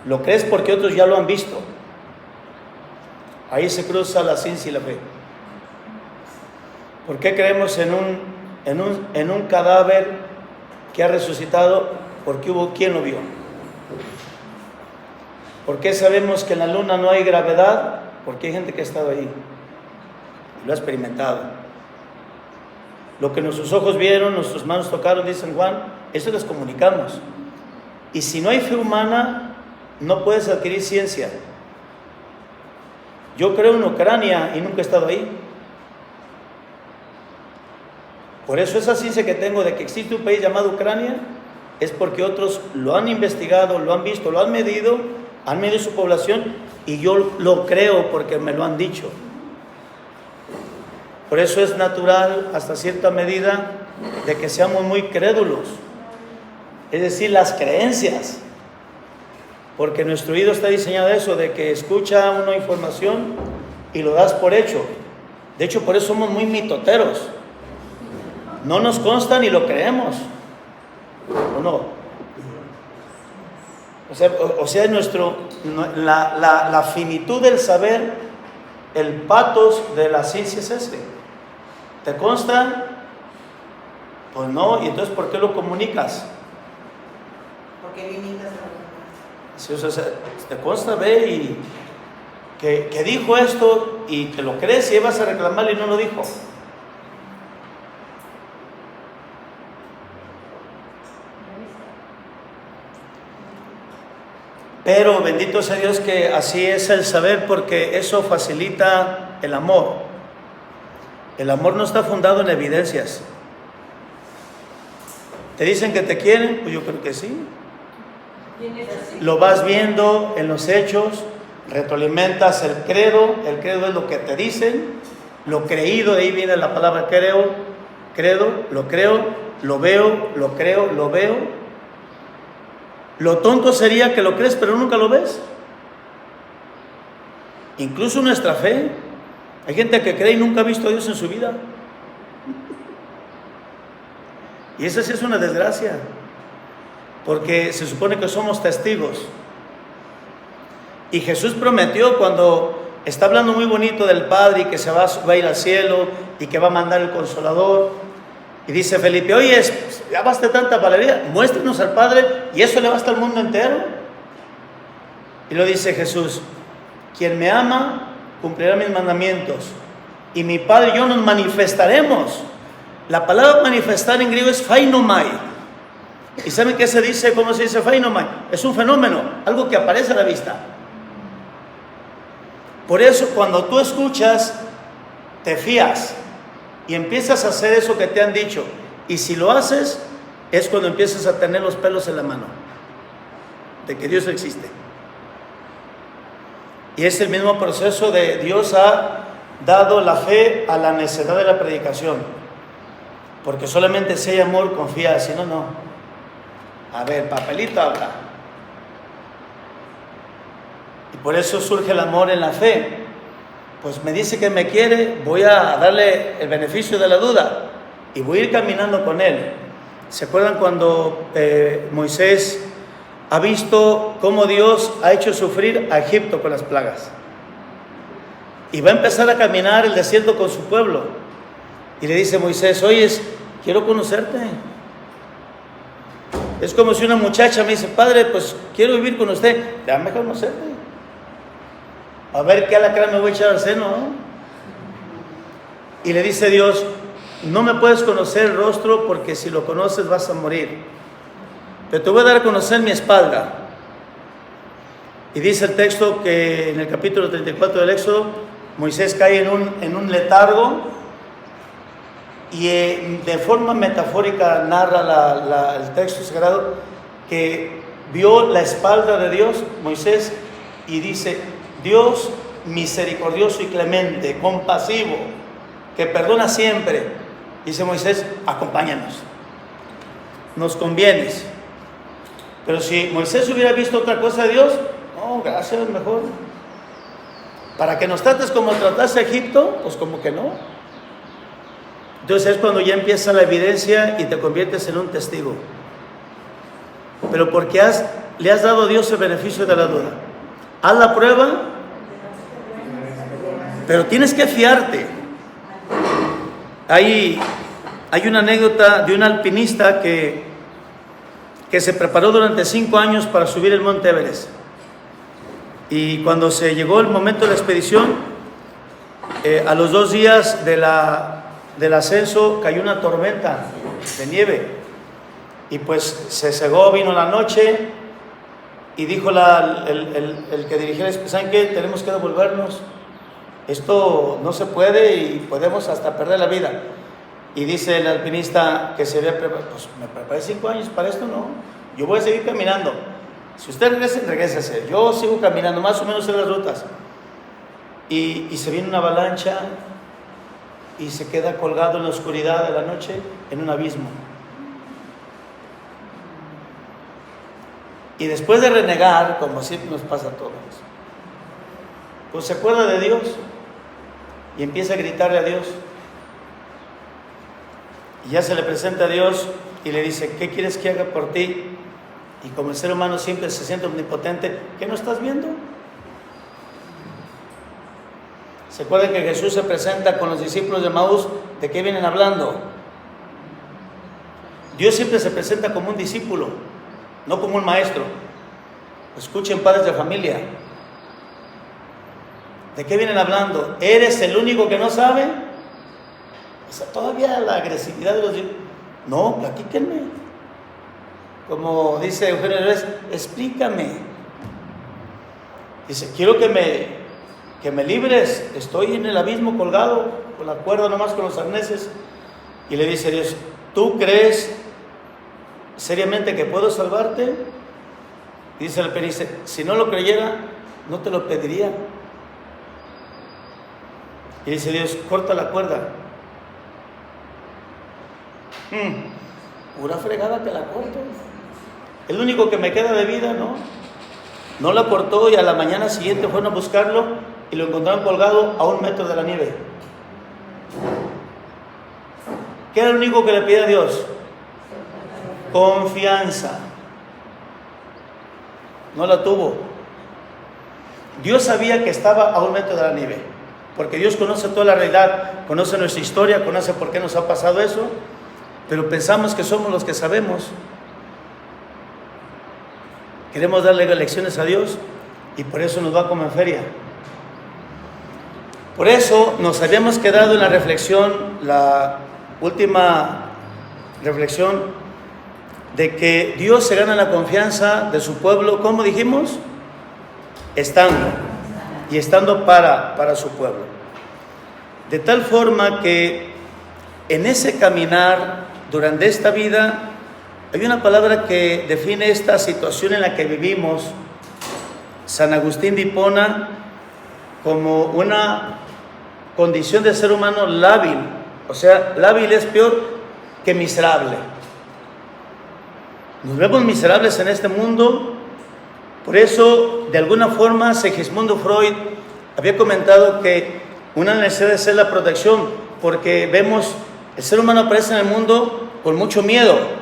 Lo crees porque otros ya lo han visto. Ahí se cruza la ciencia y la fe. ¿Por qué creemos en un cadáver que ha resucitado? Porque hubo quien lo vio. ¿Por qué sabemos que en la luna no hay gravedad? Porque hay gente que ha estado ahí y lo ha experimentado. Lo que nuestros ojos vieron, nuestras manos tocaron, dice San Juan, eso les comunicamos. Y si no hay fe humana, no puedes adquirir ciencia. Yo creo en Ucrania y nunca he estado ahí. Por eso esa ciencia que tengo de que existe un país llamado Ucrania es porque otros lo han investigado, lo han visto, lo han medido su población, y yo lo creo porque me lo han dicho. Por eso es natural, hasta cierta medida, de que seamos muy crédulos. Es decir, las creencias. Porque nuestro oído está diseñado a eso, de que escucha una información y lo das por hecho. De hecho, por eso somos muy mitoteros. No nos consta ni lo creemos. ¿O no? O sea, la finitud del saber, el patos de la ciencia es ese. ¿Te consta? Pues no, y entonces ¿por qué lo comunicas? Porque limitas Sí, o sea, te consta, ve y que dijo esto y te lo crees y vas a reclamarle y no lo dijo. Pero bendito sea Dios que así es el saber, porque eso facilita el amor. El amor no está fundado en evidencias. ¿Te dicen que te quieren? Pues yo creo que sí. Lo vas viendo en los hechos, retroalimentas el credo es lo que te dicen, lo creído, de ahí viene la palabra credo, lo creo, lo veo, lo creo, lo veo. Lo tonto sería que lo crees pero nunca lo ves. Incluso nuestra fe, hay gente que cree y nunca ha visto a Dios en su vida, y esa sí es una desgracia. Porque se supone que somos testigos. Y Jesús prometió, cuando está hablando muy bonito del Padre y que se va a ir al cielo y que va a mandar el Consolador, y dice Felipe: oye, ya basta tanta palabrería, muéstranos al Padre y eso le basta al mundo entero. Y lo dice Jesús: quien me ama cumplirá mis mandamientos, y mi Padre y yo nos manifestaremos. La palabra manifestar en griego es phainomai. ¿Y saben qué se dice? ¿Cómo se dice phainomai? Es un fenómeno, algo que aparece a la vista. Por eso cuando tú escuchas, te fías y empiezas a hacer eso que te han dicho. Y si lo haces, es cuando empiezas a tener los pelos en la mano de que Dios existe. Y es el mismo proceso de Dios ha dado la fe a la necedad de la predicación. Porque solamente si hay amor, confía, si no, no. A ver, papelito habla. Y por eso surge el amor en la fe. Pues me dice que me quiere, voy a darle el beneficio de la duda y voy a ir caminando con él. ¿Se acuerdan cuando Moisés ha visto cómo Dios ha hecho sufrir a Egipto con las plagas? Y va a empezar a caminar el desierto con su pueblo. Y le dice Moisés: oye, quiero conocerte. Es como si una muchacha me dice: padre, pues quiero vivir con usted, déjame conocerte. A ver qué alacrán me voy a echar al seno, ¿no? Y le dice Dios: no me puedes conocer el rostro, porque si lo conoces vas a morir. Pero te voy a dar a conocer mi espalda. Y dice el texto que en el capítulo 34 del Éxodo, Moisés cae en un letargo. Y de forma metafórica narra el texto sagrado que vio la espalda de Dios, Moisés, y dice: Dios misericordioso y clemente, compasivo, que perdona siempre. Dice Moisés: acompáñanos, nos convienes. Pero si Moisés hubiera visto otra cosa de Dios, no, gracias, mejor. Para que nos trates como trataste a Egipto, pues como que no. Entonces es cuando ya empieza la evidencia y te conviertes en un testigo. Pero porque has le has dado a Dios el beneficio de la duda. Haz la prueba, pero tienes que fiarte. Hay una anécdota de un alpinista que se preparó durante 5 años para subir el Monte Everest. Y cuando se llegó el momento de la expedición, a los 2 días del ascenso cayó una tormenta de nieve. Y pues se cegó, vino la noche y dijo el que dirigía, ¿saben qué? Tenemos que devolvernos. Esto no se puede y podemos hasta perder la vida. Y dice el alpinista que se había preparado, pues me preparé 5 años para esto, no. Yo voy a seguir caminando. Si usted regrese. Yo sigo caminando, más o menos en las rutas. Y se viene una avalancha y se queda colgado en la oscuridad de la noche en un abismo. Y después de renegar, como siempre nos pasa a todos, pues se acuerda de Dios y empieza a gritarle a Dios. Y ya se le presenta a Dios y le dice, ¿qué quieres que haga por ti? Y como el ser humano siempre se siente omnipotente, ¿qué no estás viendo? ¿Se acuerdan que Jesús se presenta con los discípulos de Maús? ¿De qué vienen hablando? Dios siempre se presenta como un discípulo, no como un maestro. Escuchen, padres de familia. ¿De qué vienen hablando? ¿Eres el único que no sabe? O sea, todavía la agresividad de los... No, platíquenme. Como dice Eugenio Derbez, explícame. Dice, quiero que me libres. Estoy en el abismo colgado, con la cuerda nomás, con los arneses. Y le dice Dios, ¿tú crees seriamente que puedo salvarte? Y dice el alpinista, si no lo creyera, no te lo pediría. Y dice Dios, corta la cuerda. Pura fregada que la corto. El único que me queda de vida, ¿no? No la cortó y a la mañana siguiente fueron a buscarlo y lo encontraron colgado a 1 metro de la nieve. ¿Qué era lo único que le pedía a Dios? Confianza. No la tuvo. Dios sabía que estaba a 1 metro de la nieve, porque Dios conoce toda la realidad, conoce nuestra historia, conoce por qué nos ha pasado eso, pero pensamos que somos los que sabemos. Queremos darle lecciones a Dios y por eso nos va como en feria. Por eso nos habíamos quedado en la reflexión, la última reflexión, de que Dios se gana la confianza de su pueblo, ¿cómo dijimos? Estando para su pueblo. De tal forma que en ese caminar durante esta vida hay una palabra que define esta situación en la que vivimos, San Agustín de Hipona, como una condición de ser humano lábil. O sea, lábil es peor que miserable. Nos vemos miserables en este mundo. Por eso, de alguna forma, Segismundo Freud había comentado que una necesidad de ser la protección, porque vemos, el ser humano aparece en el mundo con mucho miedo.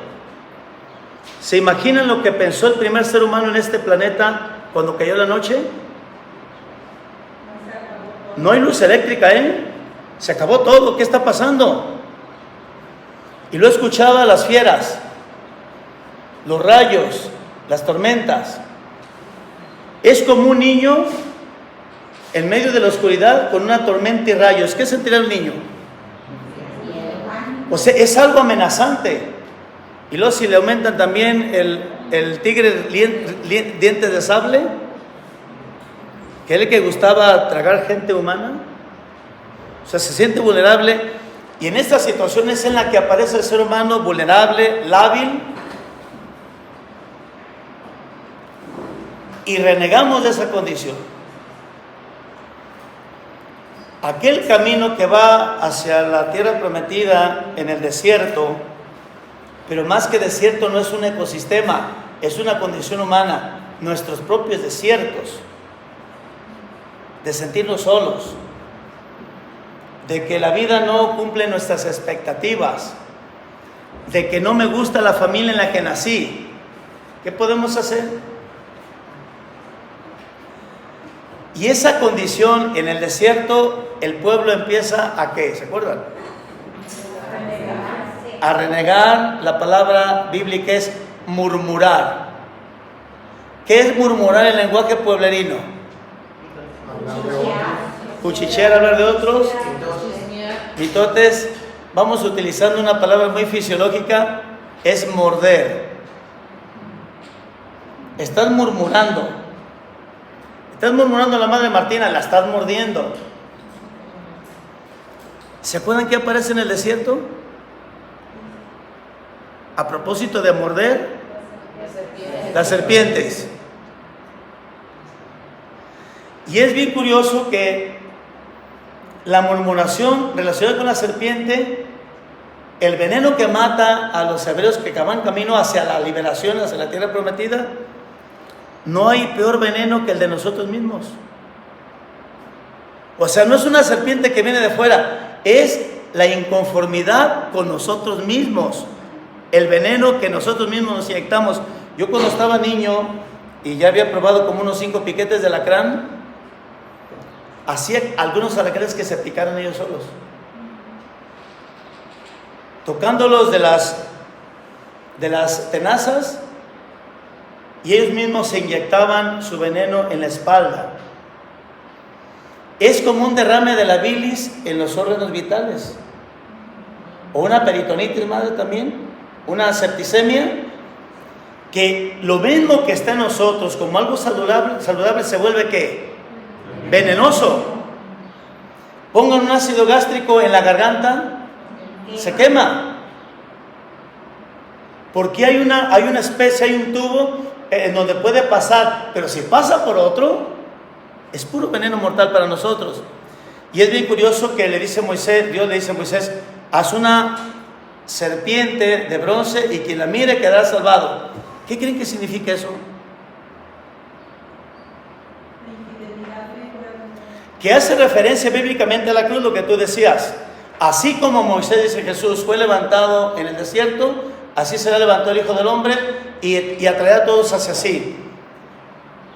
¿Se imaginan lo que pensó el primer ser humano en este planeta cuando cayó la noche? No hay luz eléctrica, Se acabó todo, ¿qué está pasando? Y lo escuchaba las fieras, los rayos, las tormentas. Es como un niño en medio de la oscuridad con una tormenta y rayos. ¿Qué sentirá el niño? O sea, es algo amenazante. Y luego si le aumentan también el tigre dientes de sable, que era el que gustaba tragar gente humana, o sea, se siente vulnerable. Y en esta situación es en la que aparece el ser humano vulnerable, lábil, y renegamos de esa condición. Aquel camino que va hacia la tierra prometida en el desierto, pero más que desierto no es un ecosistema, es una condición humana, nuestros propios desiertos, de sentirnos solos, de que la vida no cumple nuestras expectativas, de que no me gusta la familia en la que nací. ¿Qué podemos hacer? Y esa condición en el desierto, el pueblo empieza a ¿qué? ¿Se acuerdan? A renegar. La palabra bíblica es murmurar. ¿Qué es murmurar en lenguaje pueblerino? Cuchichear, hablar de otros. Mitotes. Vamos utilizando una palabra muy fisiológica, es morder. Estás murmurando. Estás murmurando a la madre Martina, la estás mordiendo. ¿Se acuerdan qué aparece en el desierto? A propósito de morder, las serpientes. Y es bien curioso que la murmuración relacionada con la serpiente, el veneno que mata a los hebreos que van camino hacia la liberación, hacia la tierra prometida, no hay peor veneno que el de nosotros mismos. O sea, no es una serpiente que viene de fuera, es la inconformidad con nosotros mismos, el veneno que nosotros mismos nos inyectamos. Yo cuando estaba niño y ya había probado como unos 5 piquetes de alacrán, hacía algunos alacranes que se picaran ellos solos, tocándolos de las tenazas, y ellos mismos se inyectaban su veneno en la espalda. Es como un derrame de la bilis en los órganos vitales, o una peritonitis, madre, también, una septicemia, que lo mismo que está en nosotros como algo saludable se vuelve ¿qué? Venenoso. Pongan un ácido gástrico en la garganta, se quema. Porque hay una especie, hay un tubo en donde puede pasar, pero si pasa por otro, es puro veneno mortal para nosotros. Y es bien curioso que Dios le dice a Moisés, haz una serpiente de bronce y quien la mire quedará salvado. ¿Qué creen que significa eso? Que hace referencia bíblicamente a la cruz, lo que tú decías. Así como Moisés, dice Jesús, fue levantado en el desierto, así será levantado el Hijo del Hombre y atraerá a todos hacia sí.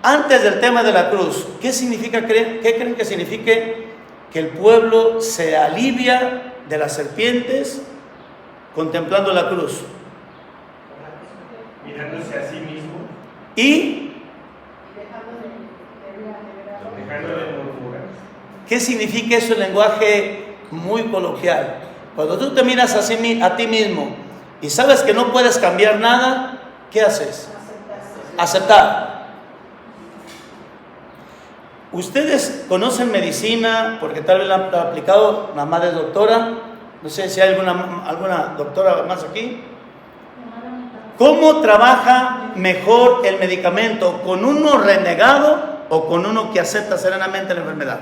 Antes del tema de la cruz, ¿qué creen que signifique que el pueblo se alivia de las serpientes contemplando la cruz? Mirándose a sí mismo Y dejando de murmurar. ¿qué significa eso en lenguaje muy coloquial? Cuando tú te miras a ti mismo y sabes que no puedes cambiar nada, ¿qué haces? Aceptar. Ustedes conocen medicina porque tal vez la han aplicado, la madre es doctora, no sé si hay alguna doctora más aquí. ¿Cómo trabaja mejor el medicamento? ¿Con uno renegado o con uno que acepta serenamente la enfermedad?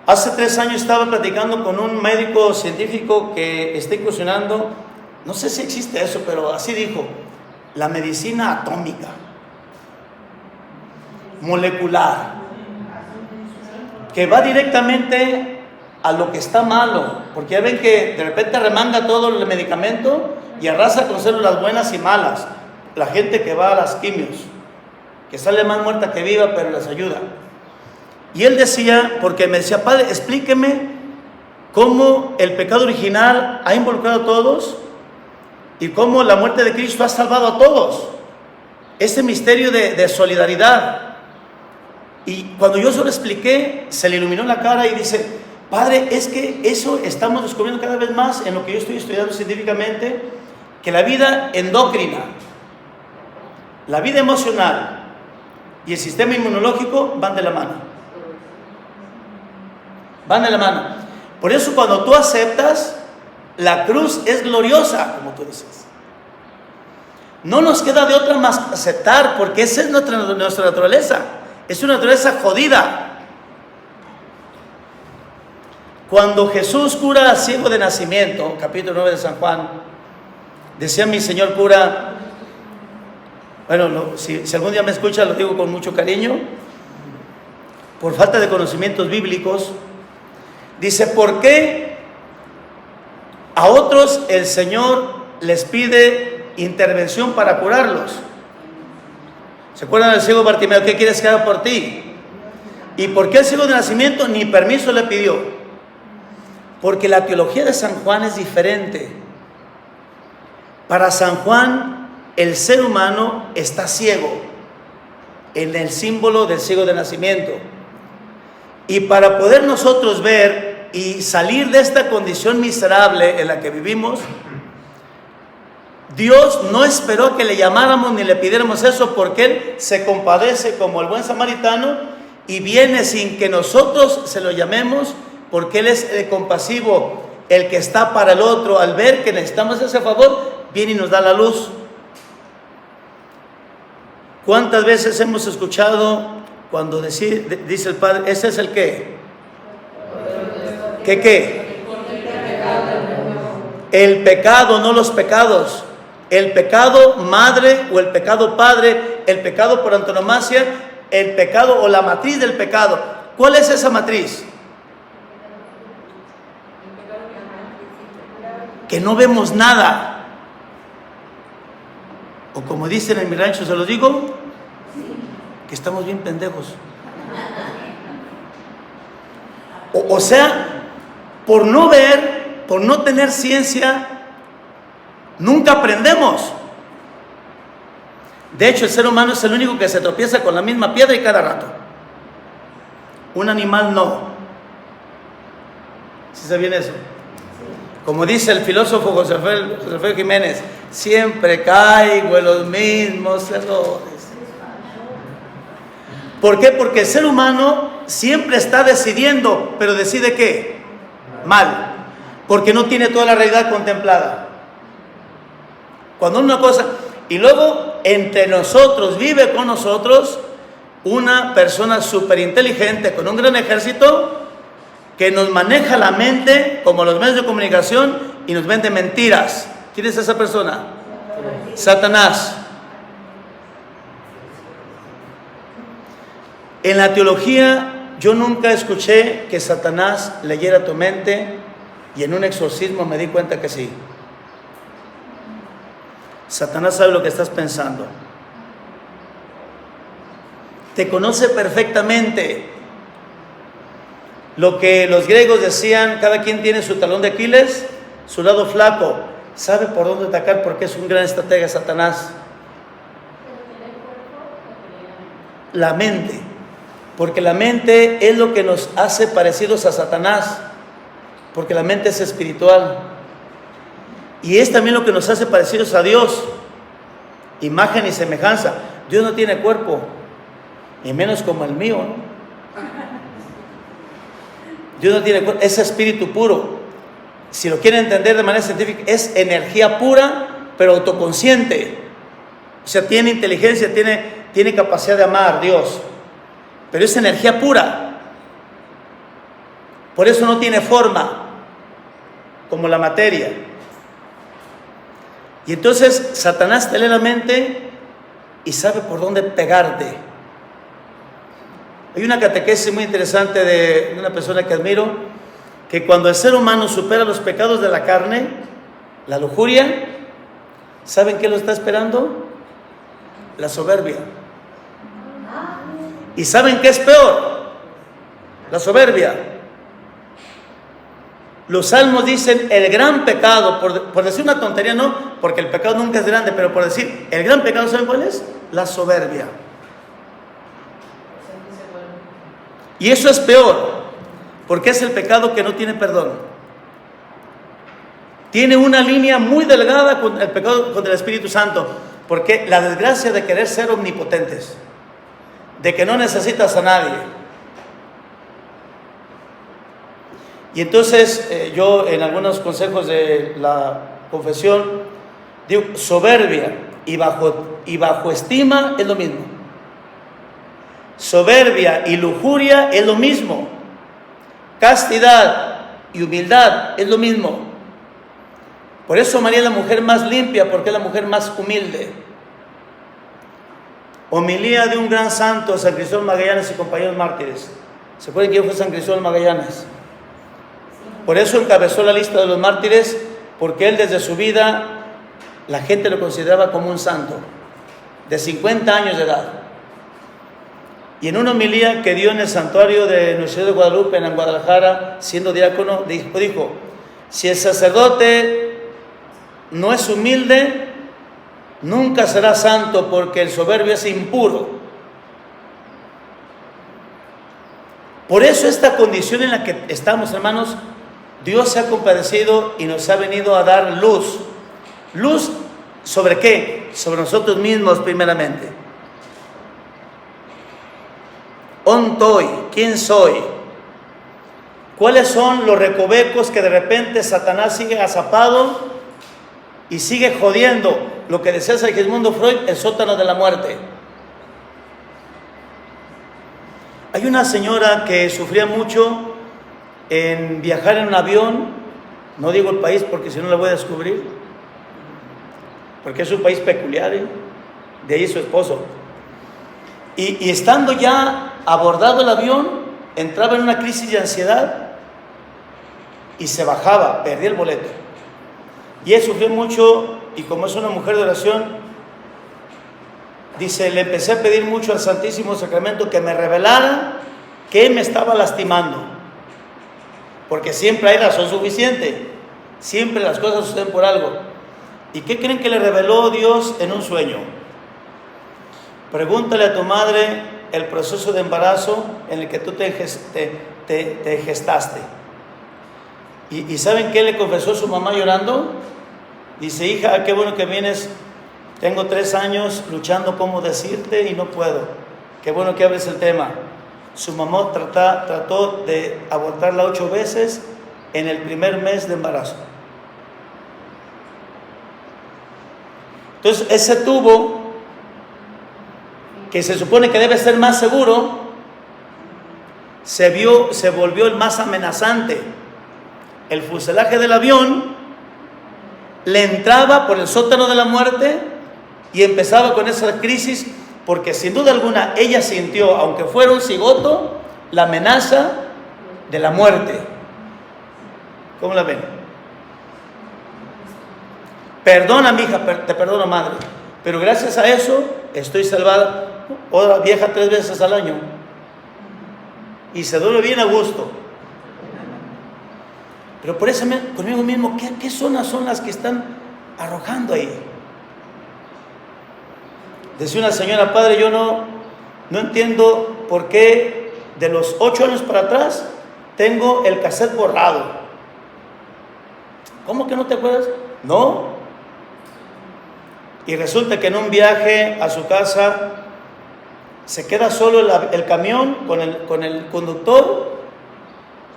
Hace 3 años estaba platicando con un médico científico que está incursionando, no sé si existe eso, pero así dijo, la medicina atómica, molecular, que va directamente a lo que está malo, porque ya ven que de repente remanga todo el medicamento y arrasa con células buenas y malas. La gente que va a las quimios, que sale más muerta que viva, pero les ayuda. Y él decía, porque me decía, padre, explíqueme cómo el pecado original ha involucrado a todos y cómo la muerte de Cristo ha salvado a todos. Ese misterio de solidaridad. Y cuando yo se lo expliqué, se le iluminó la cara y dice, padre, es que eso estamos descubriendo cada vez más en lo que yo estoy estudiando científicamente, que la vida endocrina, la vida emocional y el sistema inmunológico van de la mano. Van de la mano. Por eso cuando tú aceptas, la cruz es gloriosa, como tú dices. No nos queda de otra más aceptar, porque esa es nuestra naturaleza. Es una naturaleza jodida. Cuando Jesús cura al ciego de nacimiento, capítulo 9 de San Juan, decía mi señor cura, bueno, si algún día me escucha, lo digo con mucho cariño, por falta de conocimientos bíblicos, dice, ¿por qué a otros el Señor les pide intervención para curarlos? ¿Se acuerdan del ciego Bartimeo? ¿Qué quieres que haga por ti? ¿Y por qué el ciego de nacimiento ni permiso le pidió? Porque la teología de San Juan es diferente. Para San Juan, el ser humano está ciego, en el símbolo del ciego de nacimiento. Y para poder nosotros ver y salir de esta condición miserable en la que vivimos, Dios no esperó que le llamáramos ni le pidiéramos eso, porque Él se compadece como el buen samaritano y viene sin que nosotros se lo llamemos, porque Él es el compasivo, el que está para el otro. Al ver que necesitamos ese favor, viene y nos da la luz. ¿Cuántas veces hemos escuchado cuando dice el Padre, ese es el qué? ¿Qué? El pecado, no los pecados. El pecado madre o el pecado padre, el pecado por antonomasia, el pecado o la matriz del pecado. ¿Cuál es esa matriz? Que no vemos nada. O como dicen en mi rancho, se los digo, que estamos bien pendejos. O sea, por no ver, por no tener ciencia, nunca aprendemos. De hecho, el ser humano es el único que se tropieza con la misma piedra y cada rato. Un animal no. ¿Sí saben eso? Como dice el filósofo José Alfredo Jiménez, siempre caigo en los mismos errores. ¿Por qué? Porque el ser humano siempre está decidiendo, pero ¿decide qué? Mal. Porque no tiene toda la realidad contemplada. Cuando una cosa, y luego entre nosotros, vive con nosotros una persona súper inteligente con un gran ejército que nos maneja la mente como los medios de comunicación y nos vende mentiras. ¿Quién es esa persona? Satanás. En la teología yo nunca escuché que Satanás leyera tu mente, y en un exorcismo me di cuenta que sí. Satanás sabe lo que estás pensando. Te conoce perfectamente. Lo que los griegos decían, cada quien tiene su talón de Aquiles, su lado flaco. Sabe por dónde atacar porque es un gran estratega Satanás. La mente. Porque la mente es lo que nos hace parecidos a Satanás. Porque la mente es espiritual. Y es también lo que nos hace parecidos a Dios. Imagen y semejanza. Dios no tiene cuerpo, ni menos como el mío, ¿no? Dios no tiene cuerpo, es espíritu puro. Si lo quieren entender de manera científica, es energía pura, pero autoconsciente. O sea, tiene inteligencia, tiene capacidad de amar, Dios. Pero es energía pura. Por eso no tiene forma, como la materia. Y entonces Satanás te lee la mente y sabe por dónde pegarte. Hay una catequesis muy interesante de una persona que admiro, que cuando el ser humano supera los pecados de la carne, la lujuria, ¿saben qué lo está esperando? La soberbia. ¿Y saben qué es peor? La soberbia. Los salmos dicen el gran pecado, por decir una tontería, no, porque el pecado nunca es grande, pero por decir el gran pecado, ¿saben cuál es? La soberbia. Y eso es peor, porque es el pecado que no tiene perdón. Tiene una línea muy delgada con el pecado contra el Espíritu Santo, porque la desgracia de querer ser omnipotentes, de que no necesitas a nadie. Y entonces yo en algunos consejos de la confesión digo, soberbia y bajo estima es lo mismo. Soberbia y lujuria es lo mismo. Castidad y humildad es lo mismo. Por eso María es la mujer más limpia, porque es la mujer más humilde. Homilía de un gran santo, San Cristóbal Magallanes y compañeros mártires. ¿Se acuerdan quién fue San Cristóbal Magallanes? Por eso encabezó la lista de los mártires, porque él desde su vida la gente lo consideraba como un santo, de 50 años de edad. Y en una homilía que dio en el santuario de Nuestra Señora de Guadalupe, en Guadalajara, siendo diácono, dijo, si el sacerdote no es humilde, nunca será santo, porque el soberbio es impuro. Por eso esta condición en la que estamos, hermanos, Dios se ha compadecido y nos ha venido a dar luz. ¿Luz sobre qué? Sobre nosotros mismos primeramente. ¿Ontoy? ¿Quién soy? ¿Cuáles son los recovecos que de repente Satanás sigue agazapado y sigue jodiendo? Lo que decía Sigmund Freud, el sótano de la muerte. Hay una señora que sufría mucho en viajar en un avión, no digo el país porque si no la voy a descubrir, porque es un país peculiar, de ahí su esposo. Y estando ya abordado el avión, entraba en una crisis de ansiedad y se bajaba, perdía el boleto. Y él sufrió mucho, y como es una mujer de oración, dice, le empecé a pedir mucho al Santísimo Sacramento que me revelara que me estaba lastimando, porque siempre hay razón suficiente, siempre las cosas suceden por algo. ¿Y qué creen que le reveló Dios en un sueño? Pregúntale a tu madre el proceso de embarazo en el que tú te gestaste. ¿Y saben qué le confesó su mamá llorando? Dice, hija, qué bueno que vienes, tengo 3 años luchando cómo decirte y no puedo. Qué bueno que abres el tema. Su mamá trató de abortarla 8 veces en el primer mes de embarazo. Entonces, ese tubo que se supone que debe ser más seguro, se volvió el más amenazante. El fuselaje del avión le entraba por el sótano de la muerte y empezaba con esa crisis, porque sin duda alguna ella sintió, aunque fuera un cigoto, la amenaza de la muerte. ¿Cómo la ven? Perdona, mija, te perdono, madre, pero gracias a eso estoy salvada. Ahora viaja 3 veces al año y se duerme bien a gusto. Pero por eso conmigo mismo, ¿qué zonas son las que están arrojando ahí? Decía una señora, padre, yo no entiendo por qué de los 8 años para atrás tengo el cassette borrado. ¿Cómo que no te acuerdas? No. Y resulta que en un viaje a su casa se queda solo el camión con el conductor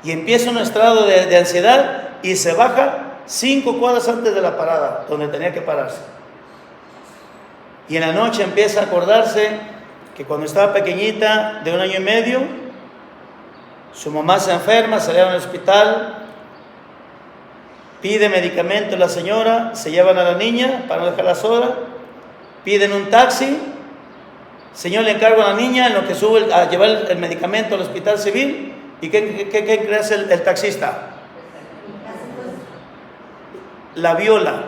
y empieza un estado de ansiedad y se baja 5 cuadras antes de la parada, donde tenía que pararse. Y en la noche empieza a acordarse que cuando estaba pequeñita, de 1 año y medio, su mamá se enferma, se lleva al hospital, pide medicamento la señora, se llevan a la niña para no dejarla sola, piden un taxi, señor le encargo a la niña en lo que sube a llevar el medicamento al hospital civil. ¿Y qué crees el taxista? La viola.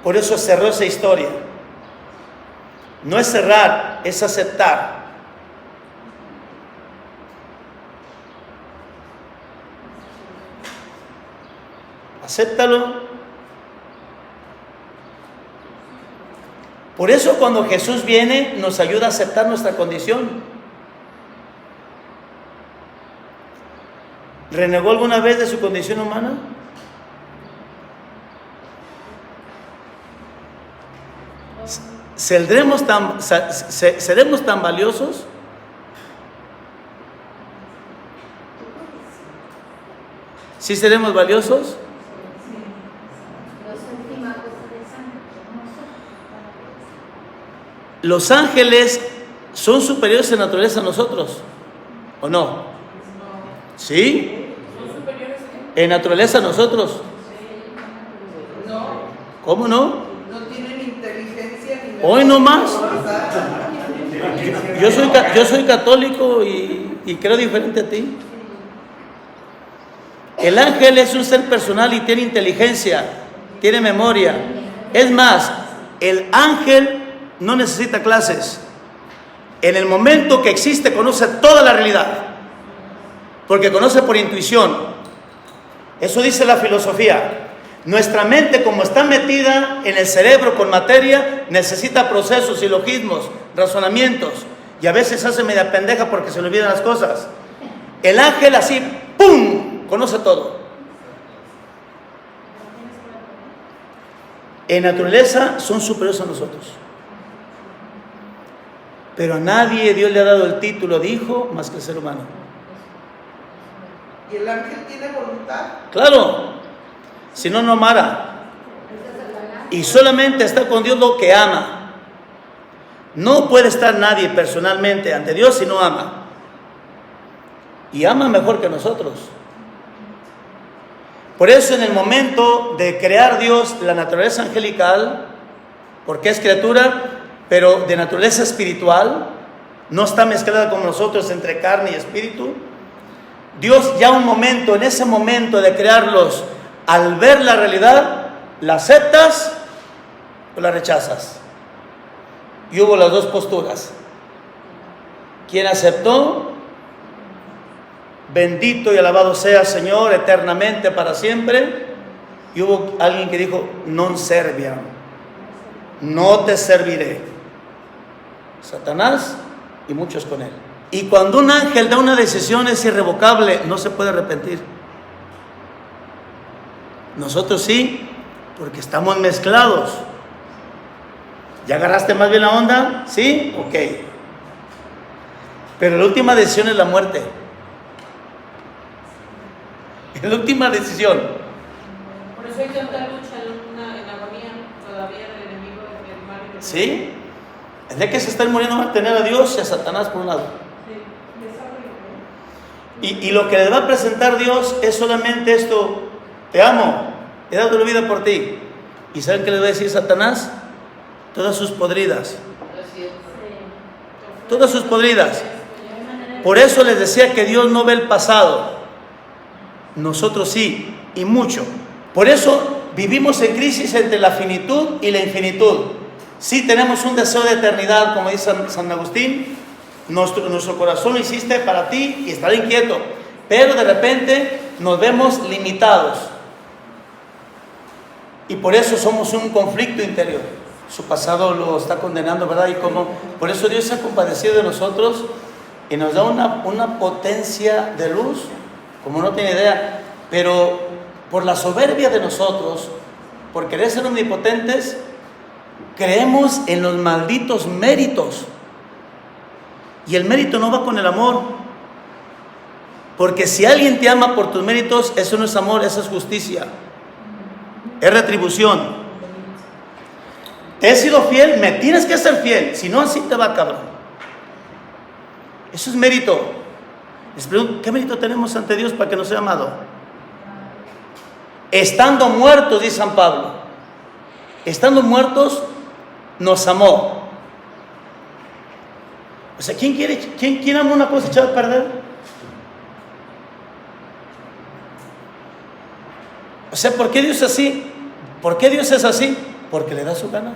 Por eso cerró esa historia. No es cerrar, es aceptar. Acéptalo. Por eso cuando Jesús viene nos ayuda a aceptar nuestra condición. ¿Renegó alguna vez de su condición humana? ¿Seremos tan valiosos? ¿Sí seremos valiosos? ¿Los ángeles son superiores en naturaleza a nosotros? ¿O no? ¿Sí? ¿En naturaleza a nosotros? ¿Cómo no? No tienen inteligencia ni Hoy no más. Yo soy católico y creo diferente a ti. El ángel es un ser personal y tiene inteligencia, tiene memoria. Es más, el ángel no necesita clases. En el momento que existe, conoce toda la realidad, porque conoce por intuición. Eso dice la filosofía. Nuestra mente, como está metida en el cerebro con materia, necesita procesos, silogismos, razonamientos, y a veces hace media pendeja porque se le olvidan las cosas. El ángel así, ¡pum!, conoce todo. En naturaleza son superiores a nosotros, pero a nadie Dios le ha dado el título de hijo más que el ser humano. ¿Y el ángel tiene voluntad? Claro, si no, no amara. Y solamente está con Dios lo que ama. No puede estar nadie personalmente ante Dios si no ama. Y ama mejor que nosotros. Por eso en el momento de crear Dios la naturaleza angelical, porque es criatura, pero de naturaleza espiritual, no está mezclada como nosotros entre carne y espíritu. Dios ya en ese momento de crearlos, al ver la realidad, ¿la aceptas o la rechazas? Y hubo las dos posturas. Quien aceptó, bendito y alabado sea Señor eternamente para siempre. Y hubo alguien que dijo, non serviam, no te serviré. Satanás y muchos con él. Y cuando un ángel da una decisión es irrevocable, no se puede arrepentir. Nosotros sí, porque estamos mezclados. ¿Ya agarraste más bien la onda? ¿Sí? Ok. Pero la última decisión es la muerte. Es la última decisión. Por eso hay tanta lucha en agonía todavía del enemigo del mal y del ¿Sí? El día que se están muriendo van a tener a Dios y a Satanás por un lado. Y lo que les va a presentar Dios es solamente esto: te amo, he dado la vida por ti. ¿Y saben qué les va a decir Satanás? Todas sus podridas. Todas sus podridas. Por eso les decía que Dios no ve el pasado. Nosotros sí, y mucho. Por eso vivimos en crisis entre la finitud y la infinitud. Sí tenemos un deseo de eternidad, como dice San Agustín. Nuestro corazón lo hiciste para ti y estará inquieto, pero de repente nos vemos limitados y por eso somos un conflicto interior. Su pasado lo está condenando, ¿verdad? Y como por eso Dios se ha compadecido de nosotros y nos da una potencia de luz como no tiene idea, pero por la soberbia de nosotros, por querer ser omnipotentes, creemos en los malditos méritos. Y el mérito no va con el amor. Porque si alguien te ama por tus méritos, eso no es amor, eso es justicia. Es retribución. Te he sido fiel, me tienes que ser fiel. Si no, así te va, cabrón. Eso es mérito. Les pregunto, ¿qué mérito tenemos ante Dios para que nos sea amado? Estando muertos, dice San Pablo. Estando muertos, nos amó. O sea, ¿quién ama una cosa echada a perder? O sea, ¿por qué Dios es así? ¿Por qué Dios es así? Porque le da su gana.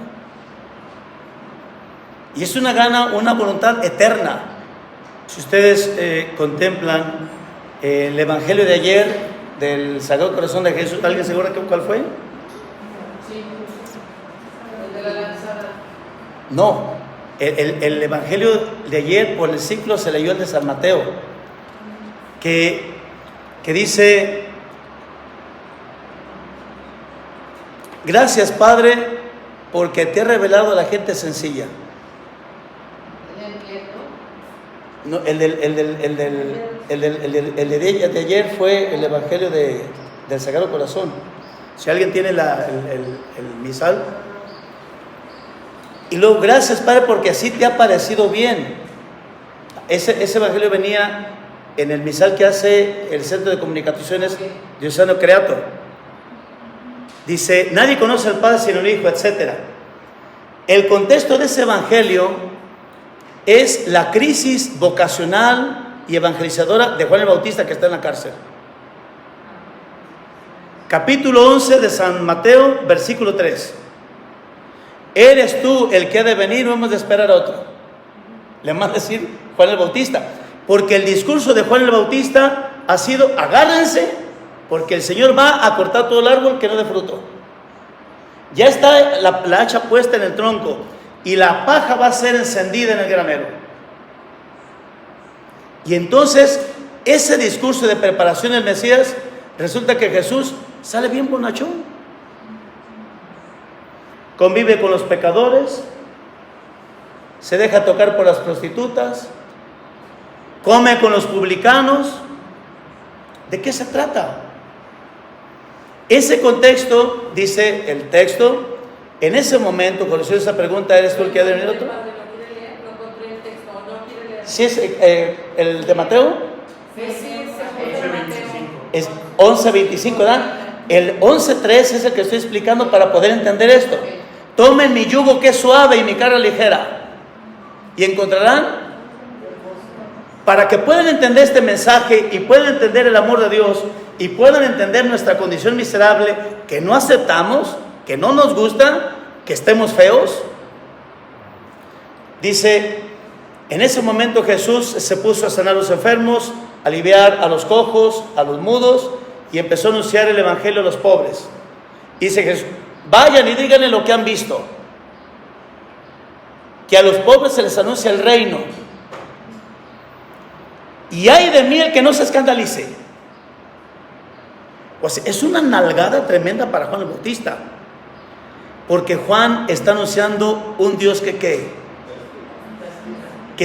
Y es una gana, una voluntad eterna. Si ustedes contemplan el Evangelio de ayer del Sagrado Corazón de Jesús, ¿alguien se acuerda cuál fue? Sí, el de la lanzada. No. El Evangelio de ayer por el ciclo se leyó el de San Mateo, que dice: gracias, Padre, porque te he revelado a la gente sencilla. No, el de ayer fue el Evangelio del Sagrado Corazón. Si alguien tiene el misal. Y luego, gracias, Padre, porque así te ha parecido bien. Ese evangelio venía en el misal que hace el Centro de Comunicaciones Diocesano Creator. Dice: nadie conoce al Padre sino el Hijo, etc. El contexto de ese evangelio es la crisis vocacional y evangelizadora de Juan el Bautista, que está en la cárcel. Capítulo 11 de San Mateo, versículo 3. ¿eres tú el que ha de venir o hemos de esperar a otro? Le manda a decir Juan el Bautista, porque el discurso de Juan el Bautista ha sido: agárrense, porque el Señor va a cortar todo el árbol que no dé fruto. Ya está la hacha puesta en el tronco y la paja va a ser encendida en el granero. Y entonces ese discurso de preparación del Mesías, resulta que Jesús sale bien bonachón. Convive con los pecadores, se deja tocar por las prostitutas, come con los publicanos. ¿De qué se trata? Ese contexto, dice el texto, en ese momento, cuando se hizo esa pregunta, ¿eres tú el que ha de venir otro? ¿Sí es el de Mateo? Es 11:25, ¿verdad? El 11:3 es el que estoy explicando para poder entender esto. Tomen mi yugo que es suave y mi carga ligera, y encontrarán. Para que puedan entender este mensaje y puedan entender el amor de Dios y puedan entender nuestra condición miserable, que no aceptamos, que no nos gusta, que estemos feos. Dice: en ese momento Jesús se puso a sanar a los enfermos, a aliviar a los cojos, a los mudos, y empezó a anunciar el evangelio a los pobres. Dice Jesús: vayan y díganle lo que han visto, que a los pobres se les anuncia el reino. Y ay de mí el que no se escandalice. O sea, es una nalgada tremenda para Juan el Bautista, porque Juan está anunciando un Dios que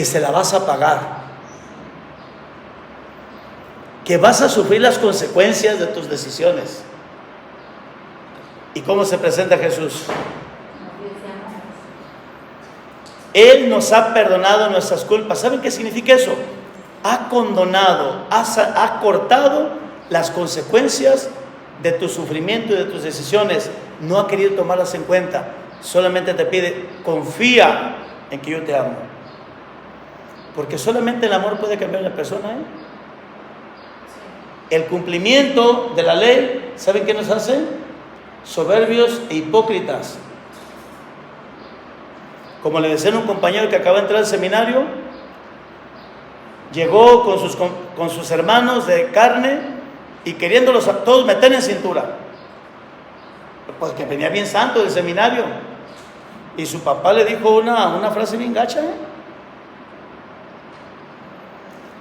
se la vas a pagar, que vas a sufrir las consecuencias de tus decisiones. ¿Y cómo se presenta Jesús? Él nos ha perdonado nuestras culpas. ¿Saben qué significa eso? Ha condonado, ha cortado las consecuencias de tu sufrimiento y de tus decisiones. No ha querido tomarlas en cuenta. Solamente te pide: confía en que yo te amo. Porque solamente el amor puede cambiar a la persona, ¿eh? El cumplimiento de la ley, ¿saben qué nos hace? Soberbios e hipócritas. Como le decía a un compañero que acaba de entrar al seminario, llegó con sus hermanos de carne y queriéndolos a todos meter en cintura, pues que venía bien santo del seminario, y su papá le dijo una frase bien gacha, ¿eh?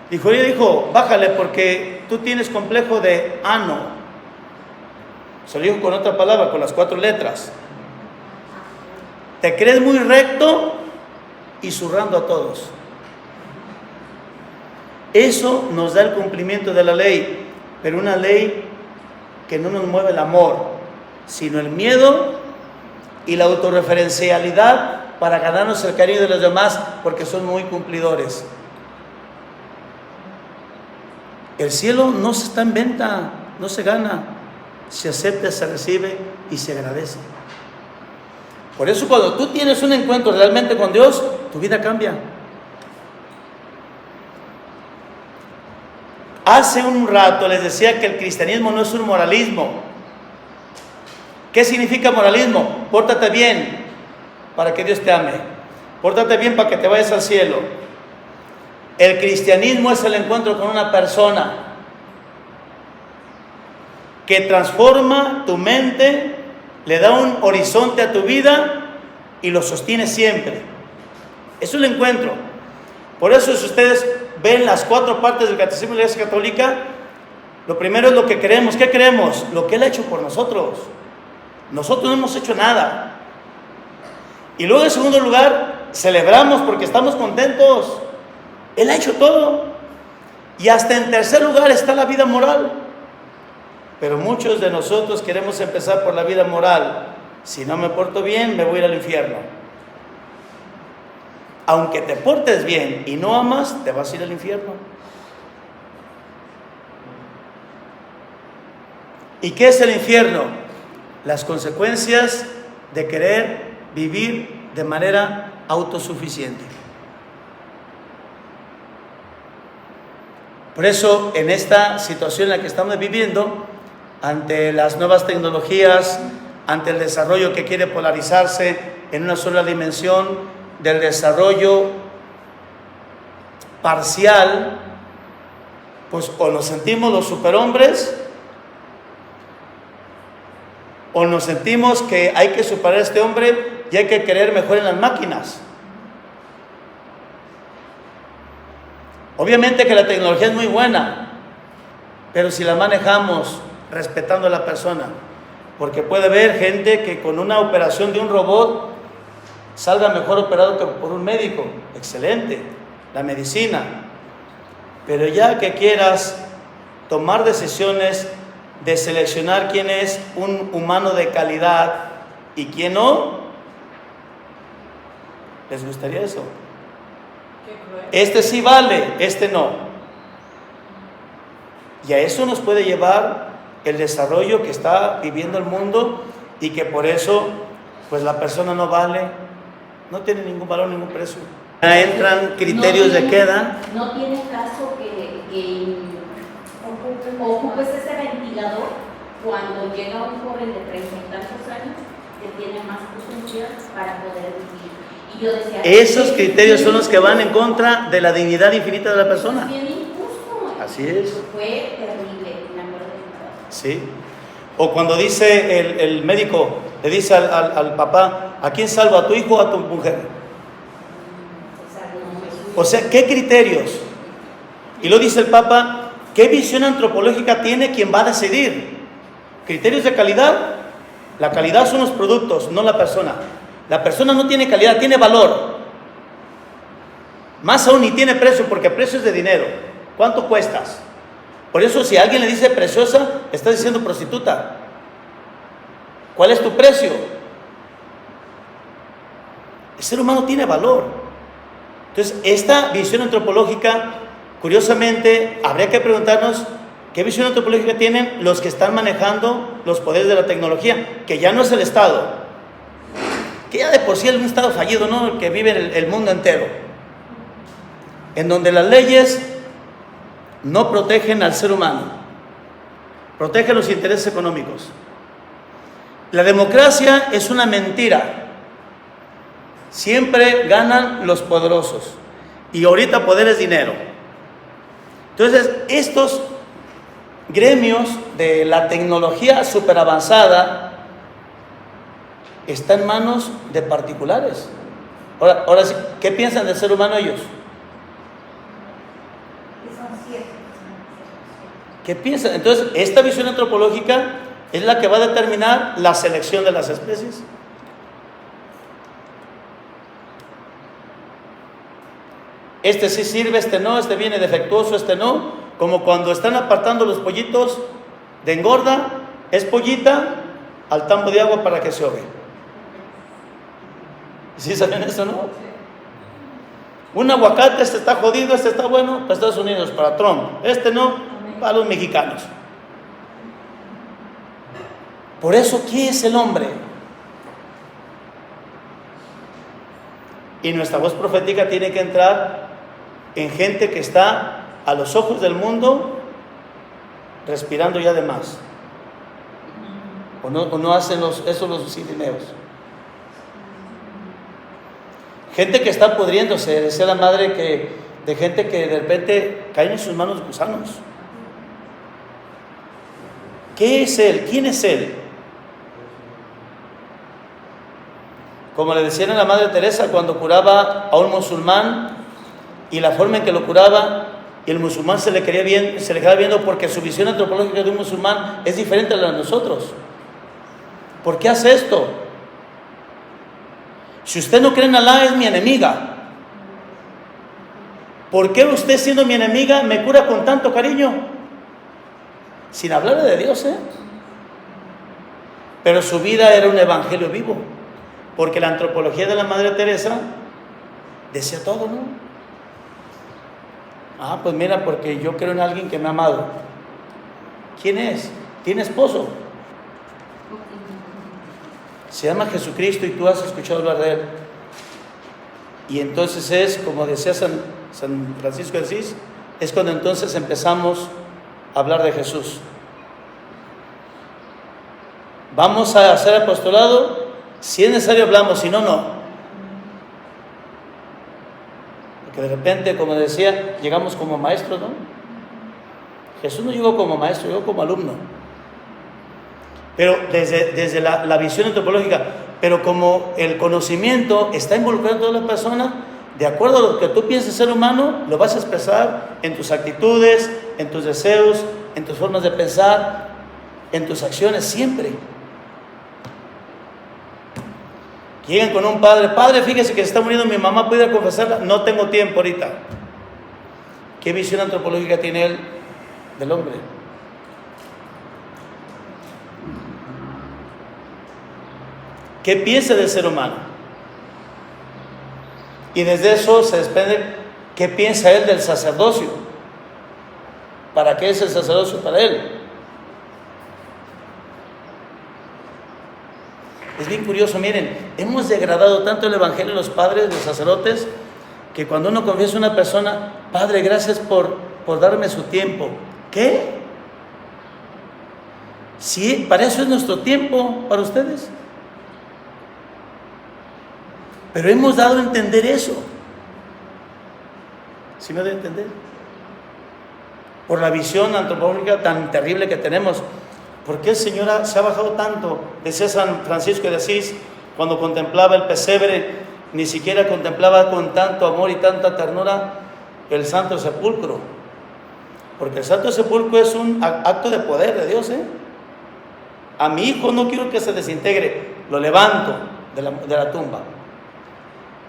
Dijo: oye, dijo, bájale porque tú tienes complejo de ano. Se lo dijo con otra palabra, con las 4 letras. Te crees muy recto y zurrando a todos. Eso nos da el cumplimiento de la ley, pero una ley que no nos mueve el amor, sino el miedo y la autorreferencialidad para ganarnos el cariño de los demás, porque son muy cumplidores. El cielo no se está en venta, no se gana, se acepta, se recibe y se agradece. Por eso cuando tú tienes un encuentro realmente con Dios, tu vida cambia. Hace un rato les decía que el cristianismo no es un moralismo. ¿Qué significa moralismo? Pórtate bien para que Dios te ame. Pórtate bien para que te vayas al cielo. El cristianismo es el encuentro con una persona que transforma tu mente, le da un horizonte a tu vida y lo sostiene siempre. Es un encuentro. Por eso, si ustedes ven las 4 partes del Catecismo de la Iglesia Católica, lo primero es lo que creemos. ¿Qué creemos? Lo que Él ha hecho por nosotros. Nosotros no hemos hecho nada. Y luego, en segundo lugar, celebramos porque estamos contentos. Él ha hecho todo. Y hasta en tercer lugar está la vida moral. Pero muchos de nosotros queremos empezar por la vida moral. Si no me porto bien, me voy a ir al infierno. Aunque te portes bien y no amas, te vas a ir al infierno. ¿Y qué es el infierno? Las consecuencias de querer vivir de manera autosuficiente. Por eso, en esta situación en la que estamos viviendo, ante las nuevas tecnologías, ante el desarrollo que quiere polarizarse en una sola dimensión del desarrollo parcial, pues o nos sentimos los superhombres o nos sentimos que hay que superar a este hombre y hay que creer mejor en las máquinas. Obviamente que la tecnología es muy buena, pero si la manejamos respetando a la persona, porque puede haber gente que con una operación de un robot salga mejor operado que por un médico. Excelente, la medicina. Pero ya que quieras tomar decisiones de seleccionar quién es un humano de calidad y quién no, ¿les gustaría eso? Este sí vale, este no. Y a eso nos puede llevar el desarrollo que está viviendo el mundo, y que por eso pues la persona no vale, no tiene ningún valor, ningún precio. Ya entran criterios de queda. No tiene caso que ocupes ese ventilador cuando llega un joven de 30 y tantos años que tiene más potencial para poder vivir. Y yo decía, esos criterios son los que van en contra de la dignidad infinita de la persona. Es bien injusto. Así es. Fue terrible, me acuerdo de nada. Sí. O cuando dice el médico, le dice al papá, ¿a quién salva, a tu hijo o a tu mujer? O sea, ¿qué criterios? Y lo dice el Papa, ¿qué visión antropológica tiene quien va a decidir? ¿Criterios de calidad? La calidad son los productos, no la persona. La persona no tiene calidad, tiene valor. Más aún, ni tiene precio, porque precio es de dinero. ¿Cuánto cuestas? Por eso, si alguien le dice preciosa, está diciendo prostituta. ¿Cuál es tu precio? El ser humano tiene valor. Entonces, esta visión antropológica, curiosamente, habría que preguntarnos qué visión antropológica tienen los que están manejando los poderes de la tecnología, que ya no es el Estado, que ya de por sí es un Estado fallido, ¿no? El que vive el mundo entero, en donde las leyes no protegen al ser humano, protegen los intereses económicos. La democracia es una mentira. Siempre ganan los poderosos, y ahorita poder es dinero. Entonces, estos gremios de la tecnología súper avanzada están en manos de particulares. Ahora sí, ¿qué piensan del ser humano ellos? ¿Qué piensan? Entonces, esta visión antropológica es la que va a determinar la selección de las especies. Este sí sirve, este no, este viene defectuoso, este no. Como cuando están apartando los pollitos de engorda, es pollita al tambo de agua para que se ahogue. ¿Sí saben eso, no? Un aguacate, este está jodido, este está bueno para Estados Unidos, para Trump. Este no, para los mexicanos. Por eso, ¿qué es el hombre? Y nuestra voz profética tiene que entrar en gente que está a los ojos del mundo respirando ya de más. ¿O no hacen eso los sirineos? Gente que está pudriéndose, decía la madre, de gente que de repente caen en sus manos gusanos. ¿Qué es él? ¿Quién es él? Como le decían a la Madre Teresa cuando curaba a un musulmán, y la forma en que lo curaba, y el musulmán se le quedaba viendo, porque su visión antropológica de un musulmán es diferente a la de nosotros. ¿Por qué hace esto? Si usted no cree en Alá, es mi enemiga. ¿Por qué usted, siendo mi enemiga, me cura con tanto cariño? Sin hablar de Dios, Pero su vida era un evangelio vivo, porque la antropología de la Madre Teresa decía todo, ¿no? Ah, pues mira, porque yo creo en alguien que me ha amado. ¿Quién es? ¿Tiene esposo? Se llama Jesucristo y tú has escuchado hablar de él. Y entonces es, como decía San Francisco de Asís, es cuando entonces empezamos a hablar de Jesús. Vamos a hacer apostolado Si es necesario hablamos, si no, no. Porque de repente, como decía, llegamos como maestros, ¿no? Jesús no llegó como maestro, llegó como alumno. Pero desde la visión antropológica, pero como el conocimiento está involucrado en toda la persona, de acuerdo a lo que tú pienses ser humano, lo vas a expresar en tus actitudes, en tus deseos, en tus formas de pensar, en tus acciones, siempre. Llegan con un padre, padre, fíjese que se está muriendo mi mamá, ¿puede confesarla? No tengo tiempo ahorita. ¿Qué visión antropológica tiene él del hombre? ¿Qué piensa del ser humano? Y desde eso se desprende qué piensa él del sacerdocio. ¿Para qué es el sacerdocio para él? Es bien curioso, miren, hemos degradado tanto el evangelio los padres, los sacerdotes, que cuando uno confiesa a una persona, Padre, gracias por darme su tiempo. ¿Qué? Sí, para eso es nuestro tiempo, para ustedes. Pero hemos dado a entender eso. ¿Sí me doy a entender? Por la visión antropológica tan terrible que tenemos. ¿Por qué el Señor se ha bajado tanto? Decía San Francisco de Asís, cuando contemplaba el pesebre, ni siquiera contemplaba con tanto amor y tanta ternura el Santo Sepulcro. Porque el Santo Sepulcro es un acto de poder de Dios, ¿eh? A mi hijo no quiero que se desintegre, lo levanto de la tumba.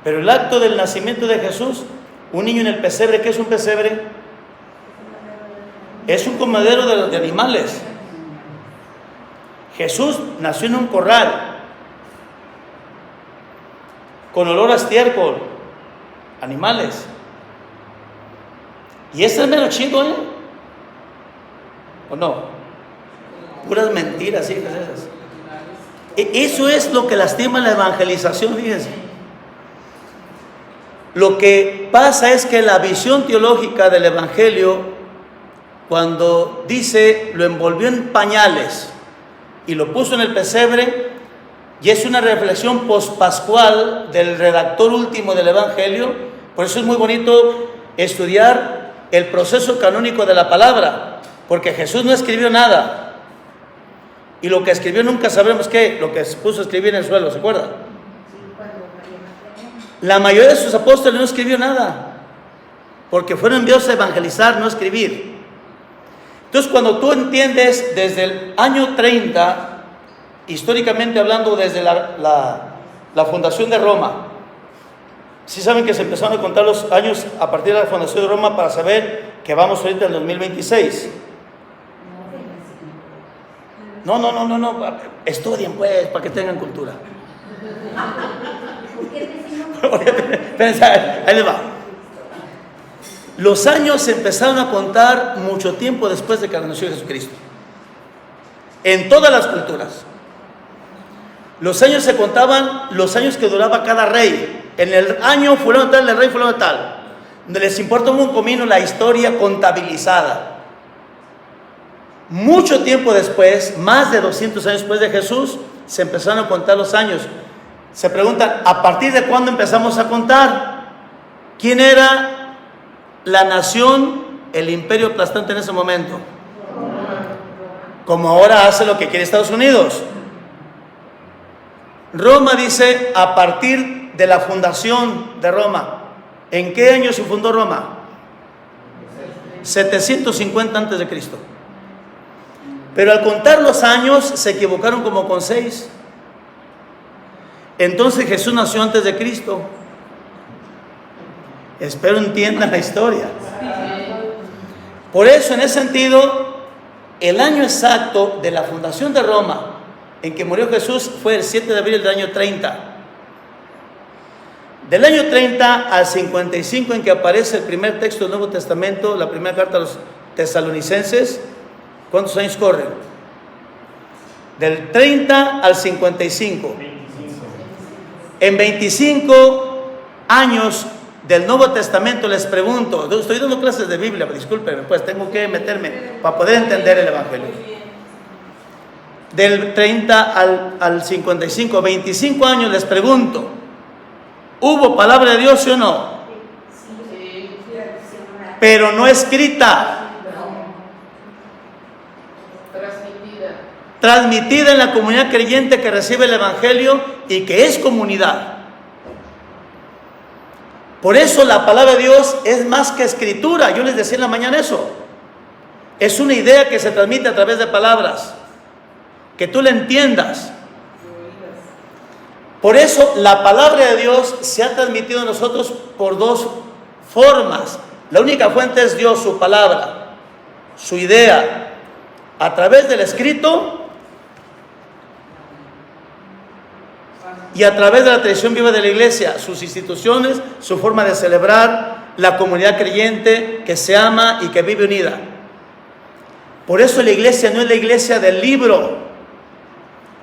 Pero el acto del nacimiento de Jesús, un niño en el pesebre, ¿qué es un pesebre? Es un comedero de animales. Jesús nació en un corral, con olor a estiércol, animales. Y ese es mero chido, ¿eh? ¿O no? Puras mentiras, hijas esas. Eso es lo que lastima la evangelización, fíjense. Lo que pasa es que la visión teológica del evangelio, cuando dice, lo envolvió en pañales y lo puso en el pesebre, y es una reflexión pospascual del redactor último del evangelio. Por eso es muy bonito estudiar el proceso canónico de la palabra, porque Jesús no escribió nada, y lo que escribió nunca sabremos qué, lo que se puso a escribir en el suelo, ¿se acuerdan? La mayoría de sus apóstoles no escribió nada, porque fueron enviados a evangelizar, no a escribir. Entonces, cuando tú entiendes desde el año 30, históricamente hablando, desde la fundación de Roma, sí saben que se empezaron a contar los años a partir de la fundación de Roma para saber que vamos ahorita en 2026. No, estudien pues, para que tengan cultura. Ahí les va. Los años se empezaron a contar mucho tiempo después de que nació Jesucristo. En todas las culturas. Los años se contaban los años que duraba cada rey. En el año fulano tal, el rey fulano tal. Les importa un comino la historia contabilizada. Mucho tiempo después, más de 200 años después de Jesús, se empezaron a contar los años. Se preguntan, ¿a partir de cuándo empezamos a contar? ¿Quién era la nación, el imperio aplastante en ese momento? Como ahora hace lo que quiere Estados Unidos. Roma dice a partir de la fundación de Roma. ¿En qué año se fundó Roma? 750 antes de Cristo. Pero al contar los años se equivocaron como con 6. Entonces Jesús nació antes de Cristo. Espero entiendan la historia. Por eso, en ese sentido, el año exacto de la fundación de Roma, en que murió Jesús, fue el 7 de abril del año 30. Del año 30 al 55, en que aparece el primer texto del Nuevo Testamento, la primera carta a los tesalonicenses, ¿cuántos años corren? Del 30 al 55. 25. En 25 años del Nuevo Testamento, les pregunto, estoy dando clases de Biblia, discúlpenme, pues tengo que meterme para poder entender el Evangelio. del 30 al 55, 25 años, les pregunto, ¿hubo palabra de Dios, sí o no? Pero no escrita, transmitida en la comunidad creyente que recibe el Evangelio y que es comunidad. Por eso la palabra de Dios es más que escritura. Yo les decía en la mañana eso. Es una idea que se transmite a través de palabras, que tú la entiendas. Por eso la palabra de Dios se ha transmitido a nosotros por dos formas. La única fuente es Dios, su palabra, su idea, a través del escrito y a través de la tradición viva de la iglesia, sus instituciones, su forma de celebrar, la comunidad creyente que se ama y que vive unida. Por eso la iglesia no es la iglesia del libro,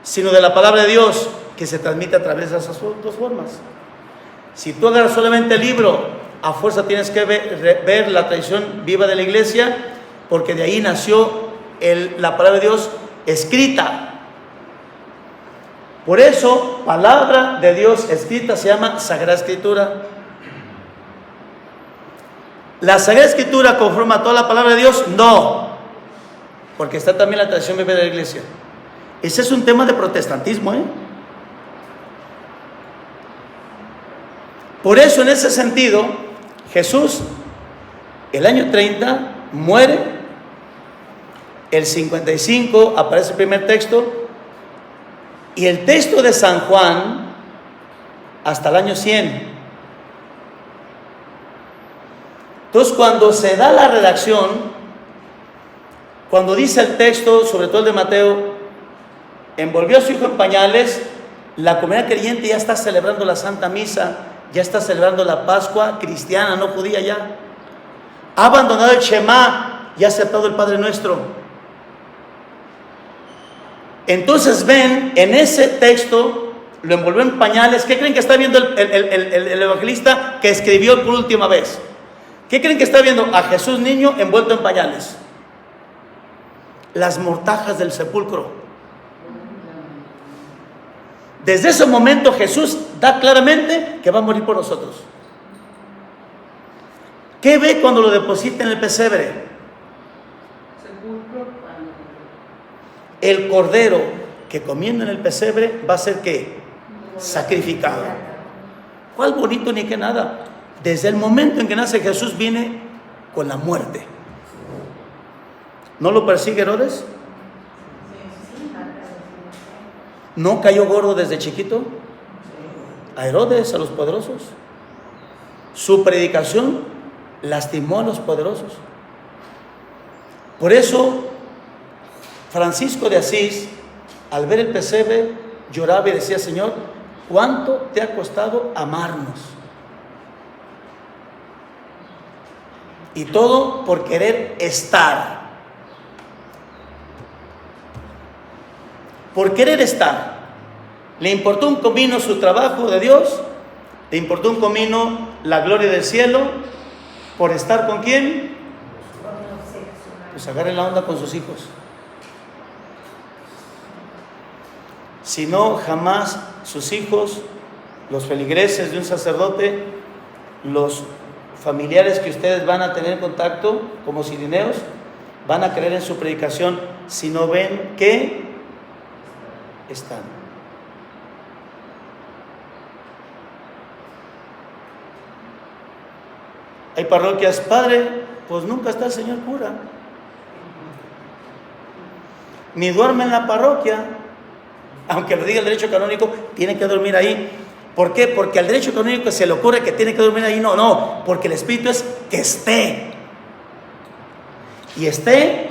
sino de la palabra de Dios, que se transmite a través de esas dos formas. Si tú agarras solamente el libro, a fuerza tienes que ver la tradición viva de la iglesia, porque de ahí nació la palabra de Dios escrita. Por eso, palabra de Dios escrita se llama Sagrada Escritura. ¿La Sagrada Escritura conforma toda la palabra de Dios? No, porque está también la tradición viva de la iglesia. Ese es un tema de protestantismo, Por eso, en ese sentido, Jesús, el año 30, muere. El 55 aparece el primer texto. Y el texto de San Juan, hasta el año 100. Entonces, cuando se da la redacción, cuando dice el texto, sobre todo el de Mateo, envolvió a su hijo en pañales, la comunidad creyente ya está celebrando la Santa Misa, ya está celebrando la Pascua cristiana, no judía ya. Ha abandonado el Shema y ha aceptado el Padre Nuestro. Entonces ven, en ese texto, lo envolvió en pañales. ¿Qué creen que está viendo el evangelista que escribió por última vez? ¿Qué creen que está viendo? A Jesús niño envuelto en pañales. Las mortajas del sepulcro. Desde ese momento Jesús da claramente que va a morir por nosotros. ¿Qué ve cuando lo deposita en el pesebre? El cordero que comiendo en el pesebre va a ser ¿qué? Sacrificado. ¿Cuál bonito ni qué nada? Desde el momento en que nace Jesús viene con la muerte. ¿No lo persigue Herodes? ¿No cayó gordo desde chiquito? A Herodes, a los poderosos. Su predicación lastimó a los poderosos. Por eso Francisco de Asís, al ver el pesebre, lloraba y decía: Señor, ¿cuánto te ha costado amarnos? Y todo por querer estar. Por querer estar. Le importó un comino su trabajo de Dios, le importó un comino la gloria del cielo, por estar con quién. Pues agarren la onda con sus hijos. Si no, jamás sus hijos, los feligreses de un sacerdote, los familiares que ustedes van a tener en contacto como sirineos, van a creer en su predicación si no ven que están. Hay parroquias, padre, pues nunca está el señor cura, ni duerme en la parroquia, aunque lo diga el derecho canónico, tiene que dormir ahí. ¿Por qué? Porque al derecho canónico se le ocurre que tiene que dormir ahí. No, porque el espíritu es que esté. Y esté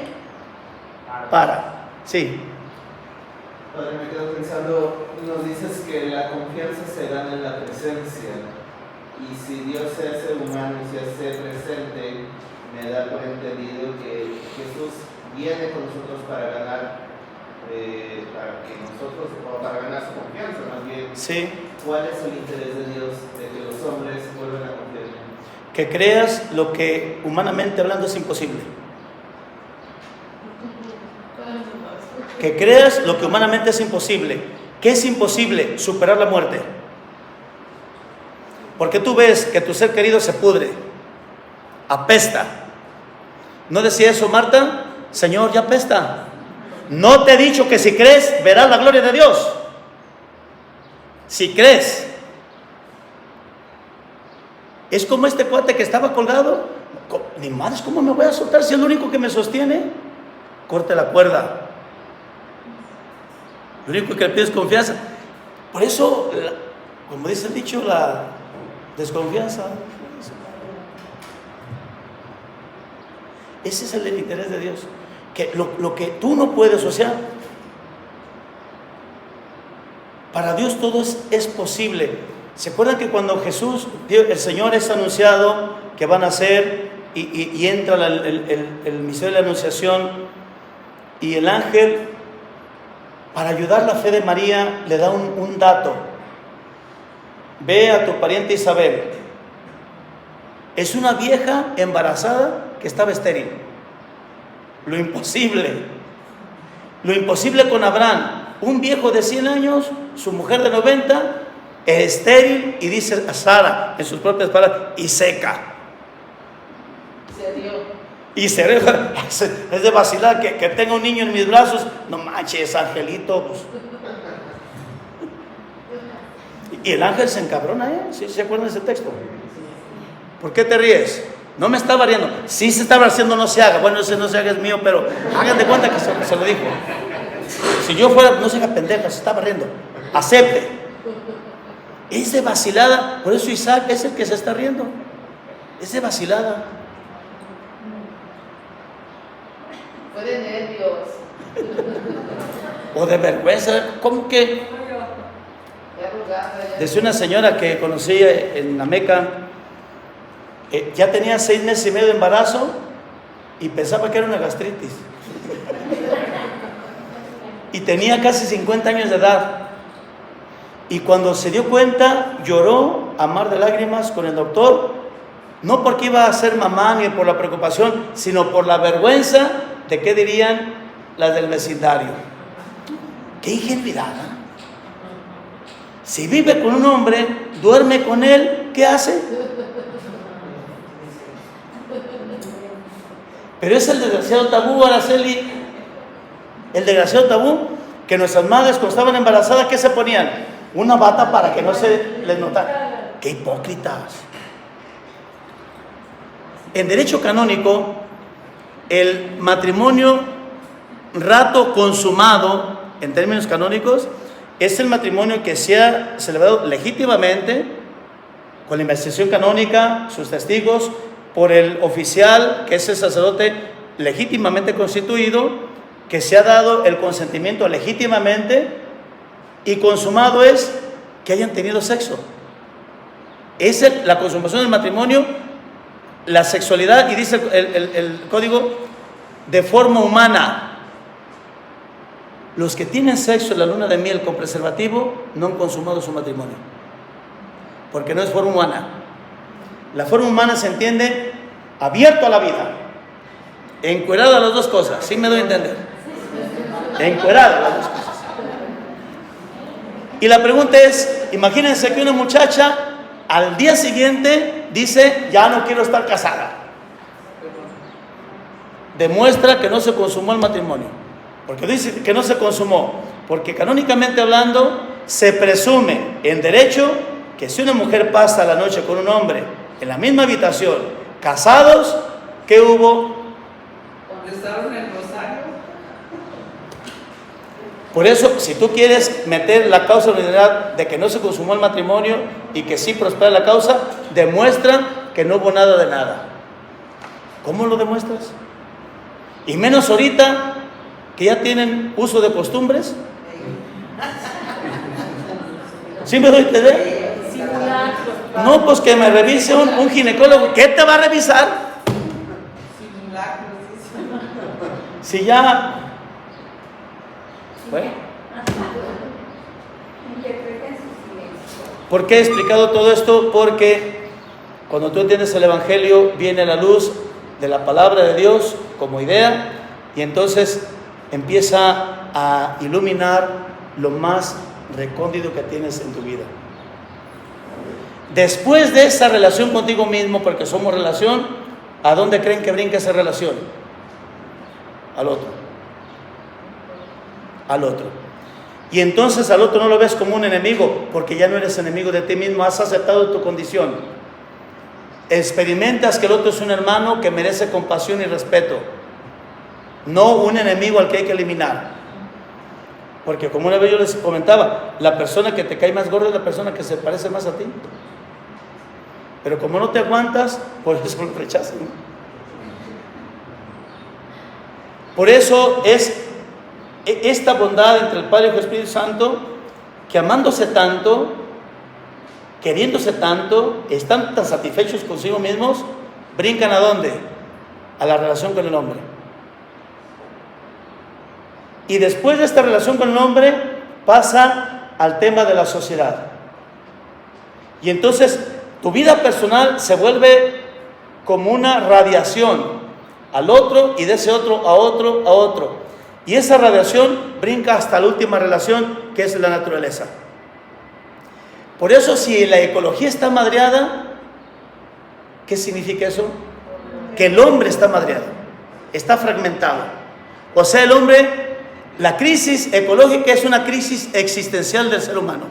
para. Sí. Padre, me quedo pensando, nos dices que la confianza se gana en la presencia. Y si Dios se hace humano y se hace presente, me da por entendido que Jesús viene con nosotros para ganar. Para ganar su confianza, más bien. Sí. ¿Cuál es el interés de Dios de que los hombres vuelvan a confiar en Él? Que creas lo que humanamente hablando es imposible. Que creas lo que humanamente es imposible. ¿Qué es imposible? Superar la muerte. Porque tú ves que tu ser querido se pudre, apesta. ¿No decía eso Marta? Señor, ya apesta. No te he dicho que si crees verás la gloria de Dios. Si crees. Es como este cuate que estaba colgado. Ni madres, ¿cómo me voy a soltar si es lo único que me sostiene? Corte la cuerda. Lo único que le pido es confianza. Por eso, como dice el dicho, la desconfianza. Ese es el interés de Dios. Que lo que tú no puedes, o sea, para Dios todo es posible. ¿Se acuerdan que cuando Jesús, el Señor es anunciado que van a nacer y entra el misterio de la anunciación y el ángel, para ayudar la fe de María, le da un dato? Ve a tu pariente Isabel. Es una vieja embarazada que estaba estéril. Lo imposible con Abraham, un viejo de 100 años, su mujer de 90, estéril, y dice a Sara en sus propias palabras, y seca. Se dio. Y es de vacilar que tenga un niño en mis brazos. No manches, angelito, pues. Y el ángel se encabrona, ¿Sí se acuerdan de ese texto? ¿Por qué te ríes? No me estaba riendo. Sí se estaba haciendo no se haga. Bueno, ese no se haga es mío, pero hagan de cuenta que se lo dijo. Si yo fuera, no se haga pendeja, se estaba riendo. Acepte. Es de vacilada. Por eso Isaac es el que se está riendo. Es de vacilada. Fue de nervios. O de vergüenza. ¿Cómo que? Ya arrugada, ya. Decía una señora que conocí en la Meca, ya tenía 6 meses y medio de embarazo y pensaba que era una gastritis. Y tenía casi 50 años de edad. Y cuando se dio cuenta, lloró a mar de lágrimas con el doctor, no porque iba a ser mamá ni por la preocupación, sino por la vergüenza de qué dirían las del vecindario. ¡Qué ingenuidad! Si vive con un hombre, duerme con él, ¿qué hace? Pero es el desgraciado tabú, Araceli, el desgraciado tabú, que nuestras madres cuando estaban embarazadas, ¿qué se ponían? Una bata para que no se les notara. ¡Qué hipócritas! En derecho canónico, el matrimonio rato consumado, en términos canónicos, es el matrimonio que se ha celebrado legítimamente, con la investigación canónica, sus testigos, por el oficial, que es el sacerdote legítimamente constituido, que se ha dado el consentimiento legítimamente, y consumado es que hayan tenido sexo. Es la consumación del matrimonio, la sexualidad, y dice el código, de forma humana. Los que tienen sexo en la luna de miel con preservativo no han consumado su matrimonio, porque no es forma humana. La forma humana se entiende abierto a la vida, encuerado a las dos cosas. ¿Sí me doy a entender? Encuerado a las dos cosas. Y la pregunta es, imagínense que una muchacha al día siguiente dice, ya no quiero estar casada. Demuestra que no se consumó el matrimonio. Porque dice que no se consumó, porque canónicamente hablando se presume en derecho que si una mujer pasa la noche con un hombre en la misma habitación, casados, ¿qué hubo? ¿Rezaron el rosario? Por eso, si tú quieres meter la causa de unidad de que no se consumó el matrimonio y que sí prospera la causa, demuestra que no hubo nada de nada. ¿Cómo lo demuestras? Y menos ahorita que ya tienen uso de costumbres. ¿Sí me doy a entender? No, pues que me revise un ginecólogo. ¿Qué te va a revisar? Si ya... Bueno. ¿Por qué he explicado todo esto? Porque cuando tú entiendes el Evangelio, viene la luz de la palabra de Dios como idea, y entonces empieza a iluminar lo más recóndito que tienes en tu vida. Después de esa relación contigo mismo, porque somos relación, ¿a dónde creen que brinca esa relación? Al otro. Al otro. Y entonces al otro no lo ves como un enemigo, porque ya no eres enemigo de ti mismo, has aceptado tu condición. Experimentas que el otro es un hermano que merece compasión y respeto, no un enemigo al que hay que eliminar. Porque como una vez yo les comentaba, la persona que te cae más gorda es la persona que se parece más a ti. Pero como no te aguantas, por eso lo rechazan. Por eso es esta bondad entre el Padre y el Espíritu Santo, que amándose tanto, queriéndose tanto, están tan satisfechos consigo mismos, brincan ¿a dónde? A la relación con el hombre. Y después de esta relación con el hombre, pasa al tema de la sociedad. Y entonces tu vida personal se vuelve como una radiación al otro, y de ese otro a otro a otro. Y esa radiación brinca hasta la última relación, que es la naturaleza. Por eso, si la ecología está madreada, ¿qué significa eso? Que el hombre está madreado, está fragmentado. O sea, el hombre, la crisis ecológica es una crisis existencial del ser humano.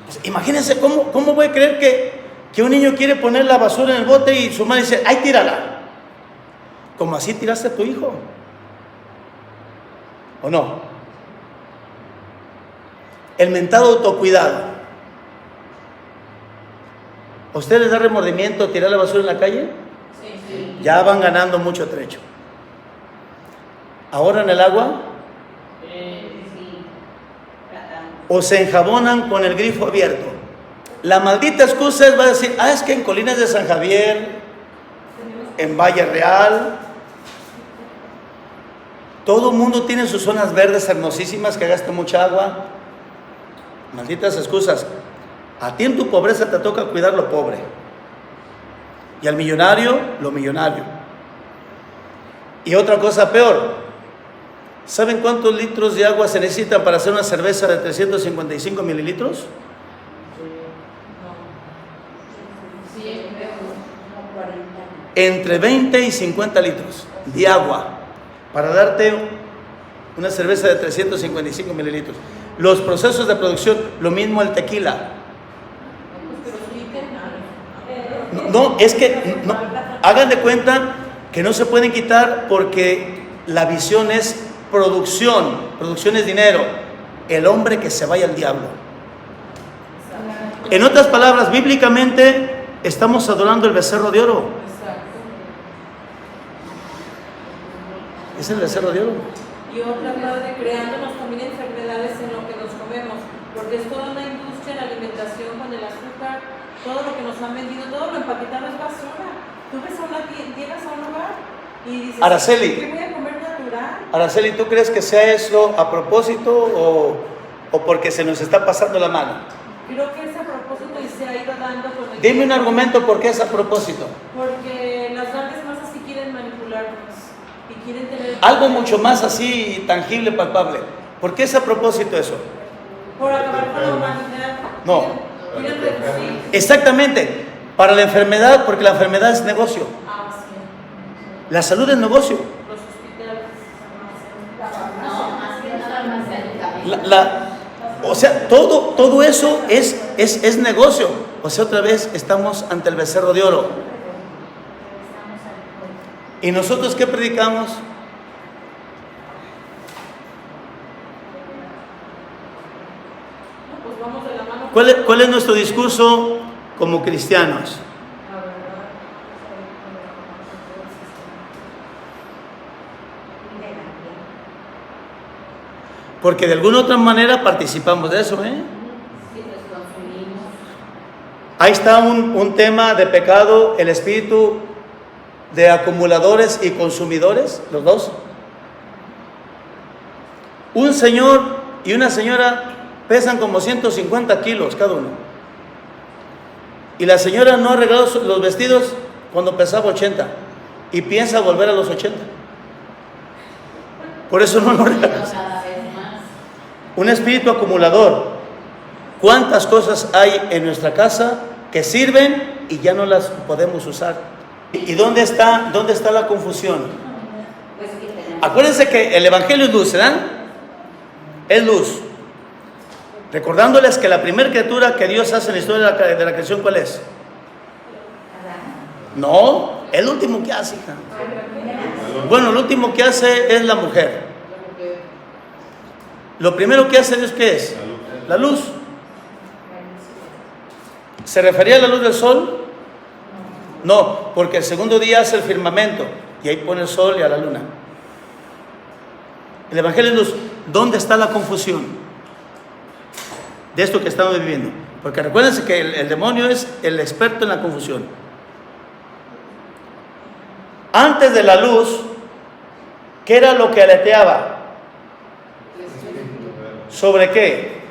Pues, imagínense cómo voy a creer que un niño quiere poner la basura en el bote y su madre dice, ¡ay, tírala! Como así tiraste a tu hijo, ¿o no? El mentado autocuidado. ¿A ustedes les da remordimiento tirar la basura en la calle? Sí. Ya van ganando mucho trecho. ¿Ahorran el agua? Sí. ¿O se enjabonan con el grifo abierto? La maldita excusa es, va a decir, es que en Colinas de San Javier, en Valle Real, todo el mundo tiene sus zonas verdes hermosísimas que gastan mucha agua. Malditas excusas. A ti en tu pobreza te toca cuidar lo pobre, y al millonario lo millonario. Y otra cosa peor, ¿saben cuántos litros de agua se necesitan para hacer una cerveza de 355 mililitros? Entre 20 y 50 litros de agua para darte una cerveza de 355 mililitros. Los procesos de producción, lo mismo el tequila. No, es que no, hagan de cuenta que no se pueden quitar, porque la visión es producción es dinero. El hombre que se vaya al diablo. En otras palabras, bíblicamente estamos adorando el becerro de oro. Es el becerro de oro. Y otra parte, creándonos también enfermedades en lo que nos comemos, porque es toda una industria en la alimentación con el azúcar, todo lo que nos han vendido, todo lo empaquetado es basura. Tú ves llegas a un lugar y dices, Araceli, ¿qué voy a comer natural? Araceli, ¿tú crees que sea eso a propósito o porque se nos está pasando la mano? Creo que es a propósito y se ha ido dando con el Dime un tiempo. argumento por qué es a propósito. Porque las grandes masas sí quieren manipularnos y quieren tener Algo mucho más así tangible, palpable. ¿Por qué es a propósito eso? por acabar con la humanidad. No. Quieren reducir. Exactamente, para la enfermedad, porque la enfermedad es negocio. Sí. La salud es negocio. Los hospitales. No, más que nada medicamentos. O sea, todo eso es negocio. O sea, otra vez estamos ante el becerro de oro. ¿Y nosotros qué predicamos? Pues vamos de la mano. ¿Cuál es nuestro discurso como cristianos? Porque de alguna otra manera participamos de eso, ¿eh? Sí, los consumimos. Ahí está un tema de pecado, el espíritu de acumuladores y consumidores, los dos. Un señor y una señora pesan como 150 kilos cada uno. Y la señora no ha arreglado los vestidos cuando pesaba 80 y piensa volver a los 80. Por eso no lo Pero regalas. cada vez más. Un espíritu acumulador. ¿Cuántas cosas hay en nuestra casa que sirven y ya no las podemos usar? ¿Y dónde está la confusión? Pues que tenemos. Acuérdense que el Evangelio es luz, ¿verdad? Es luz. Recordándoles que la primera criatura que Dios hace en la historia de la creación, ¿cuál es? No, el último que hace, hija. Bueno, el último que hace es la mujer. Lo primero que hace Dios, ¿qué es? La luz. ¿Se refería a la luz del sol? No, porque el segundo día hace el firmamento y ahí pone el sol y a la luna. El Evangelio es luz. ¿Dónde está la confusión de esto que estamos viviendo? Porque recuérdense que el demonio es el experto en la confusión. Antes de la luz, ¿qué era lo que aleteaba? ¿Sobre qué?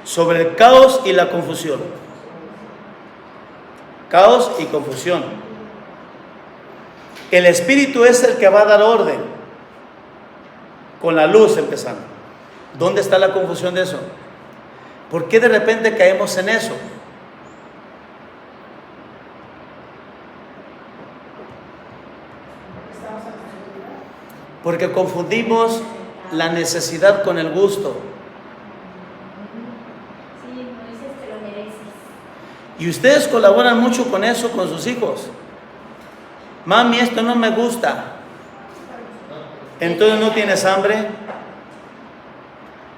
Sobre el caos y la confusión. Caos y confusión. El Espíritu es el que va a dar orden. Con la luz empezando. ¿Dónde está la confusión de eso? ¿Por qué de repente caemos en eso? Porque confundimos la necesidad con el gusto. Sí, no dices que lo mereces. Y ustedes colaboran mucho con eso con sus hijos. Mami, esto no me gusta. Entonces no tienes hambre.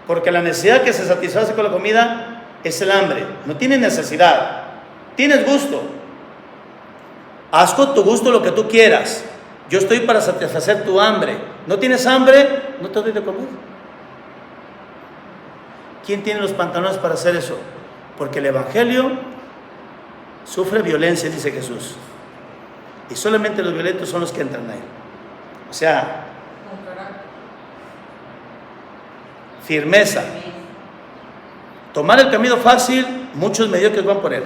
Porque la necesidad que se satisface con la comida es el hambre. No tienes necesidad. Tienes gusto. Haz con tu gusto lo que tú quieras. Yo estoy para satisfacer tu hambre. ¿No tienes hambre? No te doy de comer. ¿Quién tiene los pantalones para hacer eso? Porque el Evangelio sufre violencia, dice Jesús. Y solamente los violentos son los que entran ahí. O sea, firmeza. Tomar el camino fácil, muchos mediocres van por él.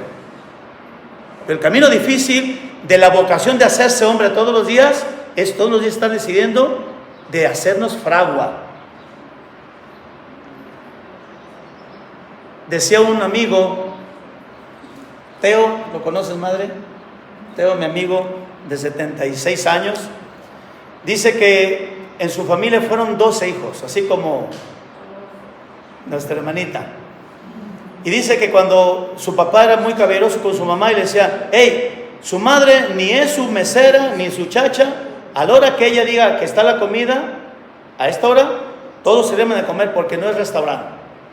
Pero el camino difícil de la vocación de hacerse hombre todos los días, es todos los días estar decidiendo de hacernos fragua. Decía un amigo, Teo, ¿lo conoces, madre? Teo, mi amigo de 76 años, dice que en su familia fueron 12 hijos, así como nuestra hermanita. Y dice que cuando su papá era muy caballeroso con su mamá y le decía, hey, su madre ni es su mesera ni su chacha, a la hora que ella diga que está la comida, a esta hora, todos se deben de comer porque no es restaurante.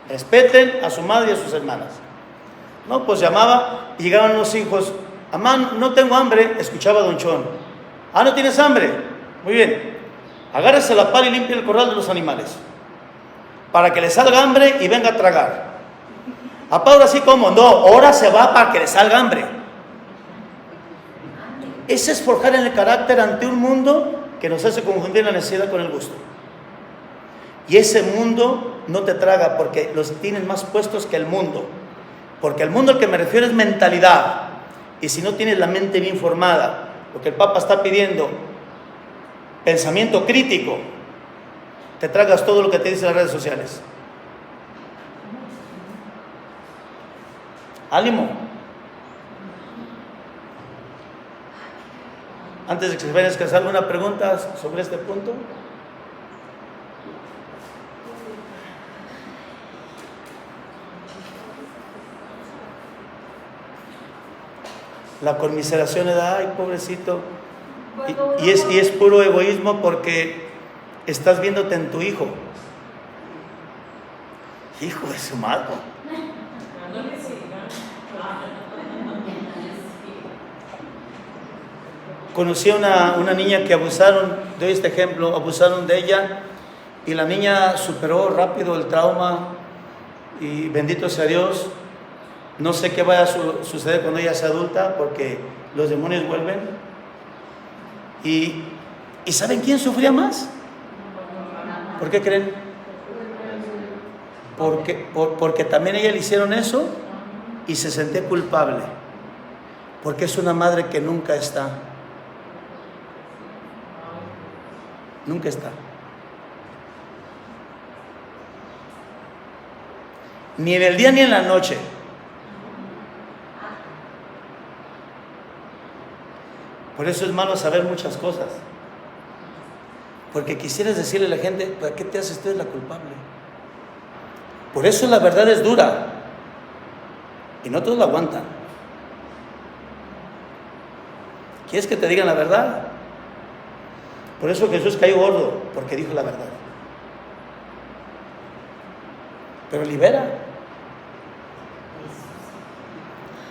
Respeten a su madre y a sus hermanas. No, pues llamaba y llegaban los hijos, mamá, no tengo hambre, escuchaba a Don Chon. Ah, ¿no tienes hambre? Muy bien, agárrese la pala y limpie el corral de los animales, para que le salga hambre y venga a tragar. Papá, ahora sí como, no, ahora se va para que le salga hambre. Ese es forjar en el carácter ante un mundo que nos hace confundir la necesidad con el gusto. Y ese mundo no te traga porque los tienen más puestos que el mundo. Porque el mundo al que me refiero es mentalidad. Y si no tienes la mente bien formada, lo que el Papa está pidiendo, pensamiento crítico, te tragas todo lo que te dicen las redes sociales. Ánimo. Antes de que se vayan a descansar, ¿alguna pregunta sobre este punto? La conmiseración le da, ay, pobrecito. Y es puro egoísmo porque estás viéndote en tu hijo. Hijo de su madre. Conocí a una niña que abusaron, doy este ejemplo, abusaron de ella y la niña superó rápido el trauma y bendito sea Dios. No sé qué va a suceder cuando ella sea adulta porque los demonios vuelven. ¿Y saben quién sufría más? ¿Por qué creen? Porque también a ella le hicieron eso y se sentía culpable. Porque es una madre que nunca está. Nunca está. Ni en el día ni en la noche. Por eso es malo saber muchas cosas. Porque quisieras decirle a la gente, ¿para qué te haces tú la culpable? Por eso la verdad es dura. Y no todos la aguantan. ¿Quieres que te digan la verdad? Por eso Jesús cayó gordo, porque dijo la verdad. Pero libera.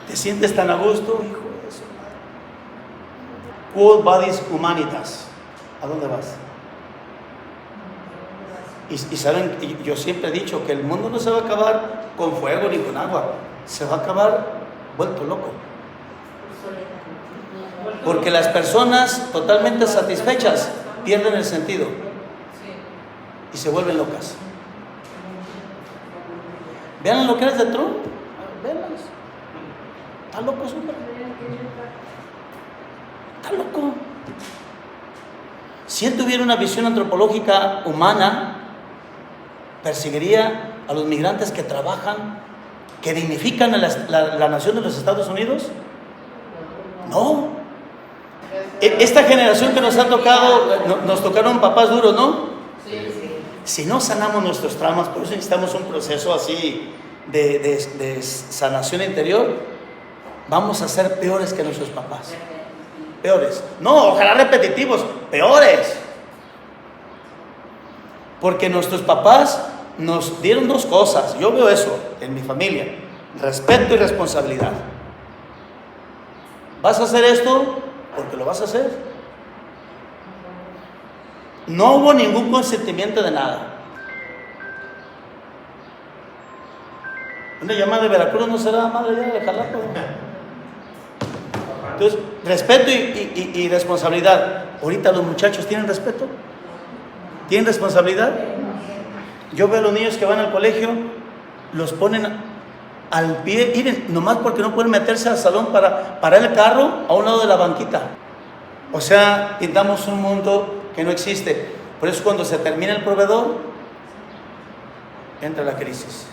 ¿Te sientes tan a gusto? Hijo de su madre. Quod vadis humanitas. ¿A dónde vas? Y saben, yo siempre he dicho que el mundo no se va a acabar con fuego ni con agua. Se va a acabar vuelto loco. Porque las personas totalmente satisfechas pierden el sentido y se vuelven locas. Vean lo que es de Trump. Véanlos. Está loco, hombre. Está loco. Si él tuviera una visión antropológica humana, perseguiría a los migrantes que trabajan, que dignifican a la nación de los Estados Unidos. No. Esta generación que nos ha tocado, nos tocaron papás duros, ¿no? Si no sanamos nuestros traumas, por eso necesitamos un proceso así de sanación interior, vamos a ser peores que nuestros papás. Peores. No, ojalá repetitivos, peores. Porque nuestros papás nos dieron dos cosas. Yo veo eso en mi familia: respeto y responsabilidad. ¿Vas a hacer esto? Porque lo vas a hacer. No hubo ningún consentimiento de nada. Una llamada de Veracruz no será madre ya de Jalapa. Entonces, respeto y responsabilidad. Ahorita los muchachos tienen respeto, tienen responsabilidad. Yo veo a los niños que van al colegio, los ponen al pie, miren, nomás porque no pueden meterse al salón para parar el carro a un lado de la banquita. O sea, pintamos un mundo que no existe. Por eso cuando se termina el proveedor, entra la crisis.